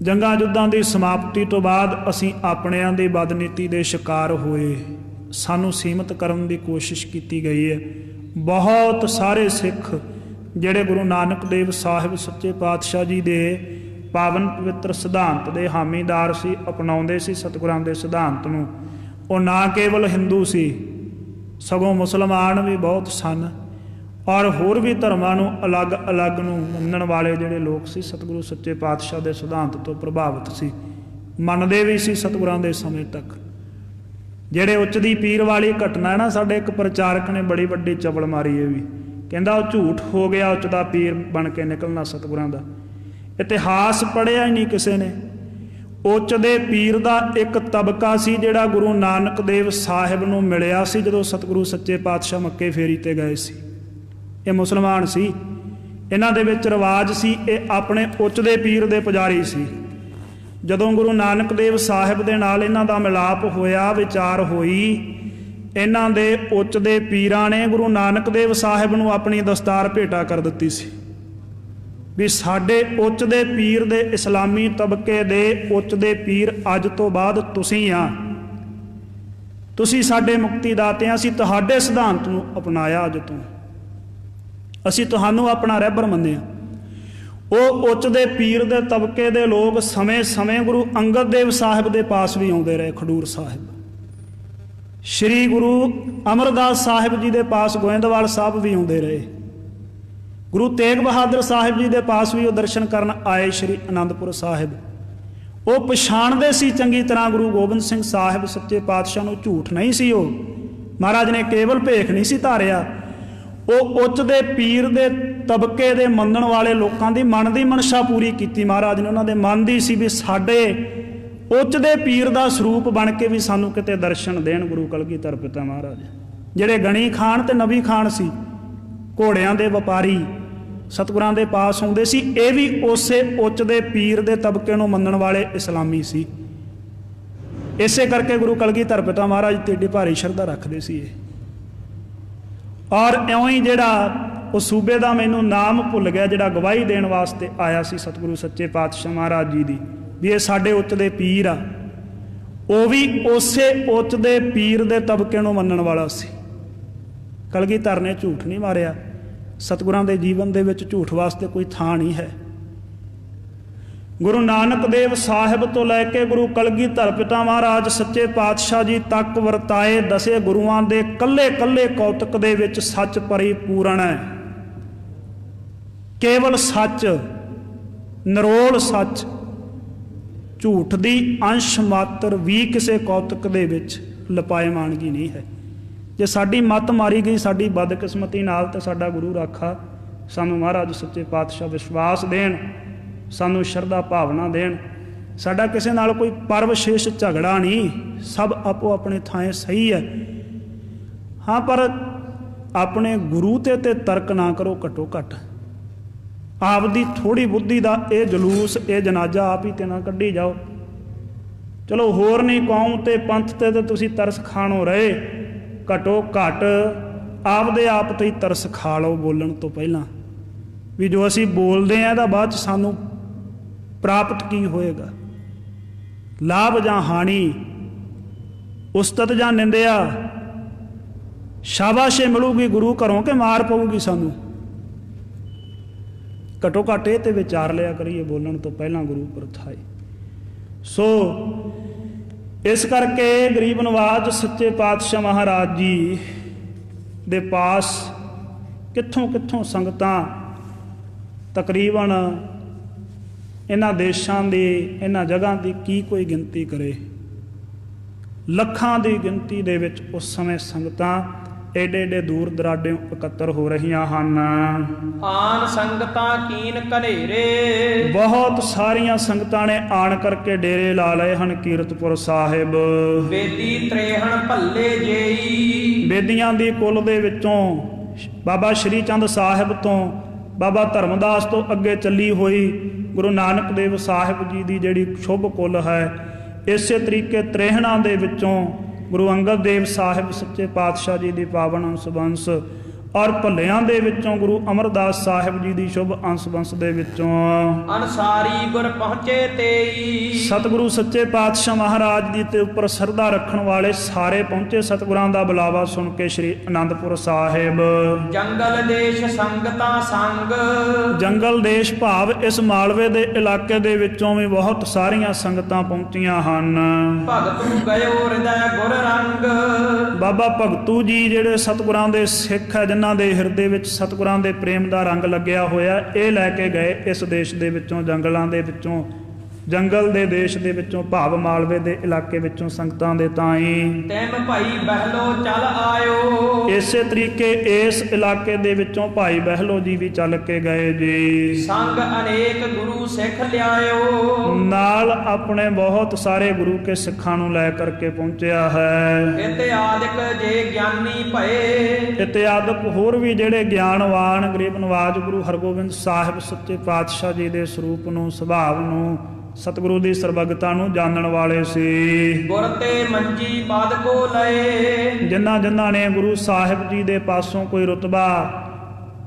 ਜੰਗਾਂ ਯੁੱਧਾਂ ਦੀ ਸਮਾਪਤੀ ਤੋਂ ਬਾਅਦ ਅਸੀਂ ਆਪਣਿਆਂ ਦੀ ਬਦਨੀਤੀ ਦੇ ਸ਼ਿਕਾਰ ਹੋਏ। ਸਾਨੂੰ ਸੀਮਤ ਕਰਨ ਦੀ ਕੋਸ਼ਿਸ਼ ਕੀਤੀ ਗਈ ਹੈ। ਬਹੁਤ ਸਾਰੇ ਸਿੱਖ ਜਿਹੜੇ ਗੁਰੂ ਨਾਨਕ ਦੇਵ ਸਾਹਿਬ ਸੱਚੇ ਪਾਤਸ਼ਾਹ ਜੀ ਦੇ ਪਾਵਨ ਪਵਿੱਤਰ ਸਿਧਾਂਤ ਦੇ ਹਾਮੀਦਾਰ ਸੀ, ਅਪਣਾਉਂਦੇ ਸੀ ਸਤਿਗੁਰਾਂ ਦੇ ਸਿਧਾਂਤ ਨੂੰ। ਉਹ ਨਾ ਕੇਵਲ ਹਿੰਦੂ ਸੀ ਸਗੋਂ ਮੁਸਲਮਾਨ ਵੀ ਬਹੁਤ ਸਨ ਔਰ ਹੋਰ ਵੀ ਧਰਮਾਂ ਨੂੰ ਅਲੱਗ ਨੂੰ ਮੰਨਣ ਵਾਲੇ ਜਿਹੜੇ ਲੋਕ ਸੀ ਸਤਿਗੁਰੂ ਸੱਚੇ ਪਾਤਸ਼ਾਹ ਦੇ ਸਿਧਾਂਤ ਤੋਂ ਪ੍ਰਭਾਵਿਤ ਸੀ, ਮੰਨਦੇ ਵੀ ਸੀ ਸਤਿਗੁਰਾਂ ਦੇ ਸਮੇਂ ਤੱਕ। ਜਿਹੜੇ ਉੱਚ ਦੀ ਪੀਰ ਵਾਲੀ ਘਟਨਾ ਹੈ ਨਾ, ਸਾਡੇ ਇੱਕ ਪ੍ਰਚਾਰਕ ਨੇ ਬੜੀ ਵੱਡੀ ਚਵਲ ਮਾਰੀ ਇਹ ਵੀ, ਕਹਿੰਦਾ ਉਹ ਝੂਠ ਹੋ ਗਿਆ ਉੱਚ ਦਾ ਪੀਰ ਬਣ ਕੇ ਨਿਕਲਣਾ ਸਤਿਗੁਰਾਂ ਦਾ। ਇਤਿਹਾਸ ਪੜ੍ਹਿਆ ਹੀ ਨਹੀਂ ਕਿਸੇ ਨੇ। ਉੱਚ ਦੇ ਪੀਰ ਦਾ ਇੱਕ ਤਬਕਾ ਸੀ ਜਿਹੜਾ ਗੁਰੂ ਨਾਨਕ ਦੇਵ ਸਾਹਿਬ ਨੂੰ ਮਿਲਿਆ ਸੀ ਜਦੋਂ ਸਤਿਗੁਰੂ ਸੱਚੇ ਪਾਤਸ਼ਾਹ ਮੱਕੇ ਫੇਰੀ ਤੇ ਗਏ ਸੀ। ਇਹ ਮੁਸਲਮਾਨ ਸੀ, ਇਹਨਾਂ ਦੇ ਵਿੱਚ ਰਿਵਾਜ ਸੀ, ਇਹ ਆਪਣੇ ਉੱਚ ਦੇ ਪੀਰ ਦੇ ਪੁਜਾਰੀ ਸੀ। ਜਦੋਂ ਗੁਰੂ ਨਾਨਕ ਦੇਵ ਸਾਹਿਬ ਦੇ ਨਾਲ ਇਹਨਾਂ ਦਾ ਮਿਲਾਪ ਹੋਇਆ, ਵਿਚਾਰ ਹੋਈ, ਇਹਨਾਂ ਦੇ ਉੱਚ ਦੇ ਪੀਰਾਂ ਨੇ ਗੁਰੂ ਨਾਨਕ ਦੇਵ ਸਾਹਿਬ ਨੂੰ ਆਪਣੀ ਦਸਤਾਰ ਭੇਟਾ ਕਰ ਦਿੱਤੀ ਸੀ ਵੀ ਸਾਡੇ ਉੱਚ ਦੇ ਪੀਰ ਦੇ ਇਸਲਾਮੀ ਤਬਕੇ ਦੇ ਉੱਚ ਦੇ ਪੀਰ ਅੱਜ ਤੋਂ ਬਾਅਦ ਤੁਸੀਂ ਆ, ਤੁਸੀਂ ਸਾਡੇ ਮੁਕਤੀ ਦਾਤੇ ਆ, ਅਸੀਂ ਤੁਹਾਡੇ ਸਿਧਾਂਤ ਨੂੰ ਅਪਣਾਇਆ, ਅੱਜ ਤੋਂ ਅਸੀਂ ਤੁਹਾਨੂੰ ਆਪਣਾ ਰਹਿਬਰ ਮੰਨਿਆ। ਉਹ ਉੱਚ ਦੇ ਪੀਰ ਦੇ ਤਬਕੇ ਦੇ ਲੋਕ ਸਮੇਂ ਸਮੇਂ ਗੁਰੂ ਅੰਗਦ ਦੇਵ ਸਾਹਿਬ ਦੇ ਪਾਸ ਵੀ ਆਉਂਦੇ ਰਹੇ, ਖਡੂਰ ਸਾਹਿਬ। ਸ਼੍ਰੀ ਗੁਰੂ ਅਮਰਦਾਸ ਸਾਹਿਬ ਜੀ ਦੇ ਪਾਸ ਗੋਇੰਦਵਾਲ ਸਾਹਿਬ ਵੀ ਆਉਂਦੇ ਰਹੇ। ਗੁਰੂ ਤੇਗ ਬਹਾਦਰ ਸਾਹਿਬ ਜੀ ਦੇ ਪਾਸ ਵੀ ਉਹ ਦਰਸ਼ਨ ਕਰਨ ਆਏ ਸ਼੍ਰੀ ਅਨੰਦਪੁਰ ਸਾਹਿਬ। ਉਹ ਪਛਾਣਦੇ ਸੀ ਚੰਗੀ ਤਰ੍ਹਾਂ ਗੁਰੂ ਗੋਬਿੰਦ ਸਿੰਘ ਸਾਹਿਬ ਸੱਚੇ ਪਾਤਸ਼ਾਹ ਨੂੰ, ਝੂਠ ਨਹੀਂ ਸੀ ਉਹ, ਮਹਾਰਾਜ ਨੇ ਕੇਵਲ ਭੇਖ ਨਹੀਂ ਸੀ ਧਾਰਿਆ। ਉਹ ਉੱਚ ਦੇ ਪੀਰ ਦੇ ਤਬਕੇ ਦੇ ਮੰਨਣ ਵਾਲੇ ਲੋਕਾਂ ਦੀ ਮਨ ਦੀ ਮਨਸ਼ਾ ਪੂਰੀ ਕੀਤੀ ਮਹਾਰਾਜ ਨੇ। ਉਹਨਾਂ ਦੇ ਮਨ ਦੀ ਸੀ ਵੀ ਸਾਡੇ ਉੱਚ ਦੇ ਪੀਰ ਦਾ ਸਰੂਪ ਬਣ ਕੇ ਵੀ ਸਾਨੂੰ ਕਿਤੇ ਦਰਸ਼ਨ ਦੇਣ ਗੁਰੂ ਕਲਗੀਧਰ ਪਿਤਾ ਮਹਾਰਾਜ। ਜਿਹੜੇ ਗਣੀ ਖਾਨ ਤੇ ਨਬੀ ਖਾਨ ਸੀ, ਘੋੜਿਆਂ ਦੇ ਵਪਾਰੀ, ਸਤਿਗੁਰਾਂ ਦੇ ਪਾਸ ਆਉਂਦੇ ਸੀ, ਇਹ ਵੀ ਉਸੇ ਉੱਚ ਦੇ ਪੀਰ ਦੇ ਤਬਕੇ ਨੂੰ ਮੰਨਣ ਵਾਲੇ ਇਸਲਾਮੀ ਸੀ। ਇਸੇ ਕਰਕੇ ਗੁਰੂ ਕਲਗੀਧਰ ਪਿਤਾ ਮਹਾਰਾਜ ਤੇ ਏਡੀ ਭਾਰੀ ਸ਼ਰਧਾ ਰੱਖਦੇ ਸੀ ਇਹ। ਔਰ ਇਉਂ ਹੀ ਜਿਹੜਾ ਉਹ ਸੂਬੇ ਦਾ ਮੈਨੂੰ ਨਾਮ ਭੁੱਲ ਗਿਆ, ਜਿਹੜਾ ਗਵਾਹੀ ਦੇਣ ਵਾਸਤੇ ਆਇਆ ਸੀ ਸਤਿਗੁਰੂ ਸੱਚੇ ਪਾਤਸ਼ਾਹ ਮਹਾਰਾਜ ਜੀ ਦੀ, ਵੀ ਇਹ ਸਾਡੇ ਉੱਚ ਦੇ ਪੀਰ ਆ, ਉਹ ਵੀ ਉਸੇ ਉੱਚ ਦੇ ਪੀਰ ਦੇ ਤਬਕੇ ਨੂੰ ਮੰਨਣ ਵਾਲਾ ਸੀ। ਕਲਗੀਧਰ ਨੇ ਝੂਠ ਨਹੀਂ ਮਾਰਿਆ। ਸਤਿਗੁਰਾਂ ਦੇ ਜੀਵਨ ਦੇ ਵਿੱਚ ਝੂਠ ਵਾਸਤੇ ਕੋਈ ਥਾਂ ਨਹੀਂ ਹੈ। ਗੁਰੂ ਨਾਨਕ ਦੇਵ ਸਾਹਿਬ ਤੋਂ ਲੈ ਕੇ ਗੁਰੂ ਕਲਗੀਧਰ ਪਿਤਾ ਮਹਾਰਾਜ ਸੱਚੇ ਪਾਤਸ਼ਾਹ ਜੀ ਤੱਕ ਵਰਤਾਏ ਦਸੇ ਗੁਰੂਆਂ ਦੇ ਕੱਲੇ ਕੱਲੇ ਕੌਤਕ ਦੇ ਵਿੱਚ ਸੱਚ ਪਰਿਪੂਰਨ ਹੈ। ਕੇਵਲ ਸੱਚ, ਨਿਰੋਲ ਸੱਚ, ਝੂਠ ਦੀ ਅੰਸ਼ ਮਾਤਰ ਵੀ ਕਿਸੇ ਕੌਤਕ ਦੇ ਵਿੱਚ ਲਪਾਇਮਾਨਗੀ ਨਹੀਂ ਹੈ। ਜੇ ਸਾਡੀ ਮੱਤ ਮਾਰੀ ਗਈ ਸਾਡੀ ਬਦਕਿਸਮਤੀ ਨਾਲ, ਤਾਂ ਸਾਡਾ ਗੁਰੂ ਰਾਖਾ ਸਾਨੂੰ ਮਹਾਰਾਜ ਸੱਚੇ ਪਾਤਸ਼ਾਹ ਵਿਸ਼ਵਾਸ ਦੇਣ, ਸਾਨੂੰ ਸ਼ਰਧਾ ਭਾਵਨਾ ਦੇਣ। ਸਾਡਾ ਕਿਸੇ ਨਾਲ ਕੋਈ ਪਰਵਿਸ਼ੇਸ਼ ਝਗੜਾ ਨਹੀਂ, ਸਭ ਆਪੋ ਆਪਣੇ ਥਾਂ ਸਹੀ ਹੈ। ਹਾਂ, ਪਰ ਆਪਣੇ ਗੁਰੂ ਤੇ ਤਰਕ ਨਾ ਕਰੋ ਘੱਟੋ ਘੱਟ। ਆਪਦੀ ਥੋੜ੍ਹੀ ਬੁੱਧੀ ਦਾ ਇਹ ਜਲੂਸ, ਇਹ ਜਨਾਜ਼ਾ ਆਪ ਹੀ ਤੇ ਨਾ ਕੱਢੀ ਜਾਓ। ਚਲੋ ਹੋਰ ਨਹੀਂ, ਕੌਮ ਤੇ ਪੰਥ ਤੇ ਤੁਸੀਂ ਤਰਸ ਖਾਣੋਂ ਰਹੇ, ਘੱਟੋ ਘੱਟ ਆਪਦੇ ਆਪ ਤੇ ਹੀ ਤਰਸ ਖਾ ਲਓ ਬੋਲਣ ਤੋਂ ਪਹਿਲਾਂ, ਵੀ ਜੋ ਅਸੀਂ ਬੋਲਦੇ ਹਾਂ ਇਹਦਾ ਬਾਅਦ 'ਚ ਸਾਨੂੰ ਪ੍ਰਾਪਤ ਕੀ ਹੋਏਗਾ, ਲਾਭ ਜਾਂ ਹਾਨੀ, ਉਸਤਤ ਜਾਂ ਨਿੰਦਿਆ, ਸ਼ਾਬਾਸ਼ੇ ਮਿਲੂਗੀ ਗੁਰੂ ਘਰੋਂ ਕਿ ਮਾਰ ਪਊਗੀ ਸਾਨੂੰ। ਘੱਟੋ ਘੱਟ ਇਹ ਤੇ ਵਿਚਾਰ ਲਿਆ ਕਰੀਏ ਬੋਲਣ ਤੋਂ ਪਹਿਲਾਂ ਗੁਰੂ ਪ੍ਰਥਾਏ। ਸੋ ਇਸ ਕਰਕੇ ਗਰੀਬ ਨਵਾਜ ਸੱਚੇ ਪਾਤਸ਼ਾਹ ਮਹਾਰਾਜ ਜੀ ਦੇ ਪਾਸ ਕਿੱਥੋਂ ਕਿੱਥੋਂ ਸੰਗਤਾਂ, ਤਕਰੀਬਨ ਇਹਨਾਂ ਦੇਸ਼ਾਂ ਦੀ, ਇਹਨਾਂ ਜਗ੍ਹਾ ਦੀ ਕੀ ਕੋਈ ਗਿਣਤੀ ਕਰੇ, ਲੱਖਾਂ ਦੀ ਗਿਣਤੀ ਦੇ ਵਿੱਚ ਉਸ ਸਮੇਂ ਸੰਗਤਾਂ ਏਡੇ ਏਡੇ ਦੂਰ ਦਰਾਡਿਓਂ ਇਕੱਤਰ ਹੋ ਰਹੀਆਂ ਹਨ। ਆਨ ਸੰਗਤਾਂ ਕੀਨ ਘਨੇਰੇ, ਬਹੁਤ ਸਾਰੀਆਂ ਸੰਗਤਾਂ ਨੇ ਆਣ ਕਰਕੇ ਡੇਰੇ ਲਾ ਲਏ ਹਨ ਕੀਰਤਪੁਰ ਸਾਹਿਬ। ਬੇਦੀ ਤ੍ਰੇਹਣ ਭੱਲੇ ਜੇਈ, ਬੇਦੀਆਂ ਦੀ ਕੁੱਲ ਦੇ ਵਿੱਚੋਂ ਬਾਬਾ ਸ਼੍ਰੀ ਚੰਦ ਸਾਹਿਬ ਤੋਂ, ਬਾਬਾ ਧਰਮਦਾਸ ਤੋਂ ਅੱਗੇ ਚੱਲੀ ਹੋਈ ਗੁਰੂ ਨਾਨਕ ਦੇਵ ਸਾਹਿਬ ਜੀ ਦੀ ਜਿਹੜੀ ਸ਼ੁਭ ਕੁੱਲ ਹੈ, ਇਸੇ ਤਰੀਕੇ ਤ੍ਰੇਹਣਾਂ ਦੇ ਵਿੱਚੋਂ ਗੁਰੂ ਅੰਗਦ ਦੇਵ ਸਾਹਿਬ ਸੱਚੇ ਪਾਤਸ਼ਾਹ ਜੀ ਦੀ ਪਾਵਨ ਅੰਸ਼ ਬੰਸ, ਔਰ ਭੱਲਿਆਂ ਦੇ ਵਿੱਚੋਂ ਗੁਰੂ ਅਮਰਦਾਸ ਸਾਹਿਬ ਜੀ ਦੀ ਸ਼ੁਭ ਅੰਸ਼ ਬੰਸ ਦੇ ਵਿੱਚੋਂ ਅਨਸਾਰੀ ਗੁਰ ਪਹੁੰਚੇ ਤੇਈ, ਸਤਿਗੁਰੂ ਸੱਚੇ ਪਾਤਸ਼ਾਹ ਮਹਾਰਾਜ ਦੀ ਤੇ ਉੱਪਰ ਸਰਦਾ ਰੱਖਣ ਵਾਲੇ ਸਾਰੇ ਪਹੁੰਚੇ ਸਤਿਗੁਰਾਂ ਦਾ ਬੁਲਾਵਾ ਸੁਣ ਕੇ ਸ਼੍ਰੀ ਅਨੰਦਪੁਰ ਸਾਹਿਬ। ਜੰਗਲ ਦੇਸ਼ ਸੰਗਤਾਂ ਸੰਗ, ਜੰਗਲ ਦੇਸ਼ ਭਾਵ ਇਸ ਮਾਲਵੇ ਦੇ ਇਲਾਕੇ ਦੇ ਵਿੱਚੋਂ ਵੀ ਬਹੁਤ ਸਾਰੀਆਂ ਸੰਗਤਾਂ ਪਹੁੰਚੀਆਂ ਹਨ। ਭਗਤੂ ਗਇਓ ਹਿਰਦੈ ਗੁਰ ਰੰਗ, ਬਾਬਾ ਭਗਤੂ ਜੀ ਜਿਹੜੇ ਸਤਿਗੁਰਾਂ ਦੇ ਸਿੱਖ ਹੈ, ਜਿਨ੍ਹਾਂ ਦੇ ਹਿਰਦੇ ਵਿੱਚ ਸਤਿਗੁਰਾਂ ਦੇ ਪ੍ਰੇਮ ਦਾ ਰੰਗ ਲੱਗਿਆ ਹੋਇਆ, ਇਹ ਲੈ ਕੇ ਗਏ ਇਸ ਦੇਸ਼ ਦੇ ਵਿੱਚੋਂ, ਜੰਗਲਾਂ ਦੇ ਵਿੱਚੋਂ, ਜੰਗਲ ਦੇ ਦੇਸ਼ ਦੇ ਵਿੱਚੋਂ, ਭਾਵ ਮਾਲਵੇ ਦੇ ਇਲਾਕੇ ਵਿੱਚੋਂ ਸੰਗਤਾਂ ਦੇ ਤਾਈਂ। ਤੈਮ ਭਾਈ ਬਹਿਲੋ ਚੱਲ ਆਇਓ, ਇਸੇ ਤਰੀਕੇ ਇਸ ਇਲਾਕੇ ਦੇ ਵਿੱਚੋਂ ਭਾਈ ਬਹਿਲੋ ਜੀ ਵੀ ਚੱਲ ਕੇ ਗਏ ਜੀ। ਸੰਗ ਅਨੇਕ ਗੁਰੂ ਸਿੱਖ ਲਿਆਇਓ, ਨਾਲ ਆਪਣੇ ਬਹੁਤ ਸਾਰੇ ਗੁਰੂ ਕੇ ਸਿੱਖਾਂ ਨੂੰ ਲੈ ਕਰਕੇ ਪਹੁੰਚਿਆ ਹੈ। ਇਤਿਆਦਿਕ ਜੇ ਗਿਆਨੀ ਭਏ, ਇਤਿਆਦਿਕ ਹੋਰ ਵੀ ਜਿਹੜੇ ਗਿਆਨਵਾਨ ਗਰੀਬ ਨਵਾਜ ਗੁਰੂ ਹਰਗੋਬਿੰਦ ਸਾਹਿਬ ਸੱਚੇ ਪਾਤਸ਼ਾਹ ਜੀ ਦੇ ਸਰੂਪ ਨੂੰ, ਸੁਭਾਵ ਨੂੰ, ਸਤਿਗੁਰੂ ਦੀ ਸਰਬੱਗਤਾ ਨੂੰ ਜਾਣਨ ਵਾਲੇ ਸੀ। ਗੁਰ ਤੇ ਮੰਜੀ ਪਦ ਕੋ ਲਏ। ਜਿਨ੍ਹਾਂ ਨੇ ਗੁਰੂ ਸਾਹਿਬ ਜੀ ਦੇ ਪਾਸੋਂ ਕੋਈ ਰੁਤਬਾ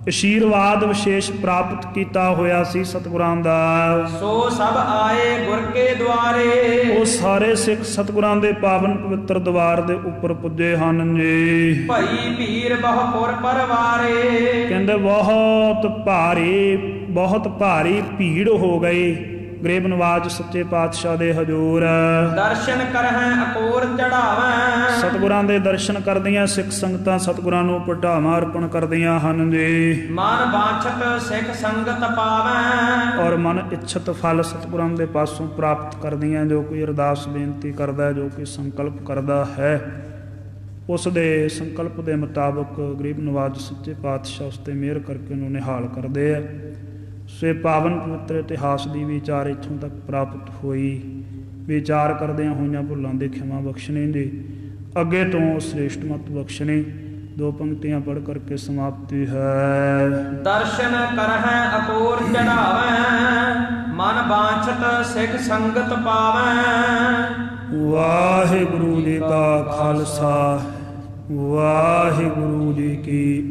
ਅਸ਼ੀਰਵਾਦ ਵਿਸ਼ੇਸ਼ ਪ੍ਰਾਪਤ ਕੀਤਾ ਹੋਇਆ ਸੀ ਸਤਿਗੁਰਾਂ ਦਾ, ਸੋ ਸਭ ਆਏ ਗੁਰ ਕੇ ਦੁਆਰੇ। ਉਹ ਸਾਰੇ ਸਿੱਖ ਸਤਿਗੁਰਾਂ ਦੇ ਪਾਵਨ ਪਵਿੱਤਰ ਦਵਾਰ ਦੇ ਉੱਪਰ ਪੁੱਜੇ ਹਨ ਜੀ। ਭਈ ਭੀਰ ਬਹੁ ਪੁਰ ਪਰਵਾਰੇ। ਕਹਿੰਦੇ ਬਹੁਤ ਭਾਰੀ ਭੀੜ ਹੋ ਗਈ ਗਰੀਬ ਨਵਾਜ ਸੱਚੇ ਪਾਤਸ਼ਾਹ ਦੇ ਹਜ਼ੂਰ। ਦਰਸ਼ਨ ਕਰਹਿ ਅਕੋਰ ਚੜਾਵੈ। ਸਤਿਗੁਰਾਂ ਦੇ ਦਰਸ਼ਨ ਕਰਦੀਆਂ ਸਿੱਖ ਸੰਗਤਾਂ ਸਤਿਗੁਰਾਂ ਨੂੰ ਪਟਾਵਾਂ ਅਰਪਣ ਕਰਦੀਆਂ ਹਨ ਜੀ। ਮਨ ਬਾਛਤ ਸਿੱਖ ਸੰਗਤ ਪਾਵੈ। ਔਰ ਮਨ ਇੱਛਤ ਫਲ ਸਤਿਗੁਰਾਂ ਦੇ ਪਾਸੋਂ ਪ੍ਰਾਪਤ ਕਰਦੀਆਂ। ਜੋ ਕੋਈ ਅਰਦਾਸ ਬੇਨਤੀ ਕਰਦਾ, ਜੋ ਕੋਈ ਸੰਕਲਪ ਕਰਦਾ ਹੈ, ਉਸ ਦੇ ਸੰਕਲਪ ਦੇ ਮੁਤਾਬਕ ਗਰੀਬ ਨਵਾਜ ਸੱਚੇ ਪਾਤਸ਼ਾਹ ਉਸ 'ਤੇ ਮਿਹਰ ਕਰਕੇ ਉਹਨੂੰ ਨਿਹਾਲ ਕਰਦੇ ਆ। ਸੋ ਇਹ ਪਾਵਨ ਪਵਿੱਤਰ ਇਤਿਹਾਸ ਦੀ ਵਿਚਾਰ ਇੱਥੋਂ ਤੱਕ ਪ੍ਰਾਪਤ ਹੋਈ। ਵਿਚਾਰ ਕਰਦਿਆਂ ਹੋਈਆਂ ਭੁੱਲਾਂ ਦੇ ਖਿਮਾ ਬਖਸ਼ਣੇ ਜੀ, ਅੱਗੇ ਤੋਂ ਸ੍ਰੇਸ਼ਟ ਮਤ ਬਖਸ਼ਣੇ। ਦੋ ਪੰਕਤੀਆਂ ਪੜ੍ਹ ਕਰਕੇ ਸਮਾਪਤੀ ਹੈ। ਦਰਸ਼ਨ ਕਰਹਿ ਅਕੋਰ ਚੜਾਵੈ। ਮਨ ਬਾਛਤ ਸਿੱਖ ਸੰਗਤ ਪਾਵੈ। ਵਾਹਿਗੁਰੂ ਜੀ ਕਾ ਖਾਲਸਾ, ਵਾਹਿਗੁਰੂ ਜੀ ਕੀ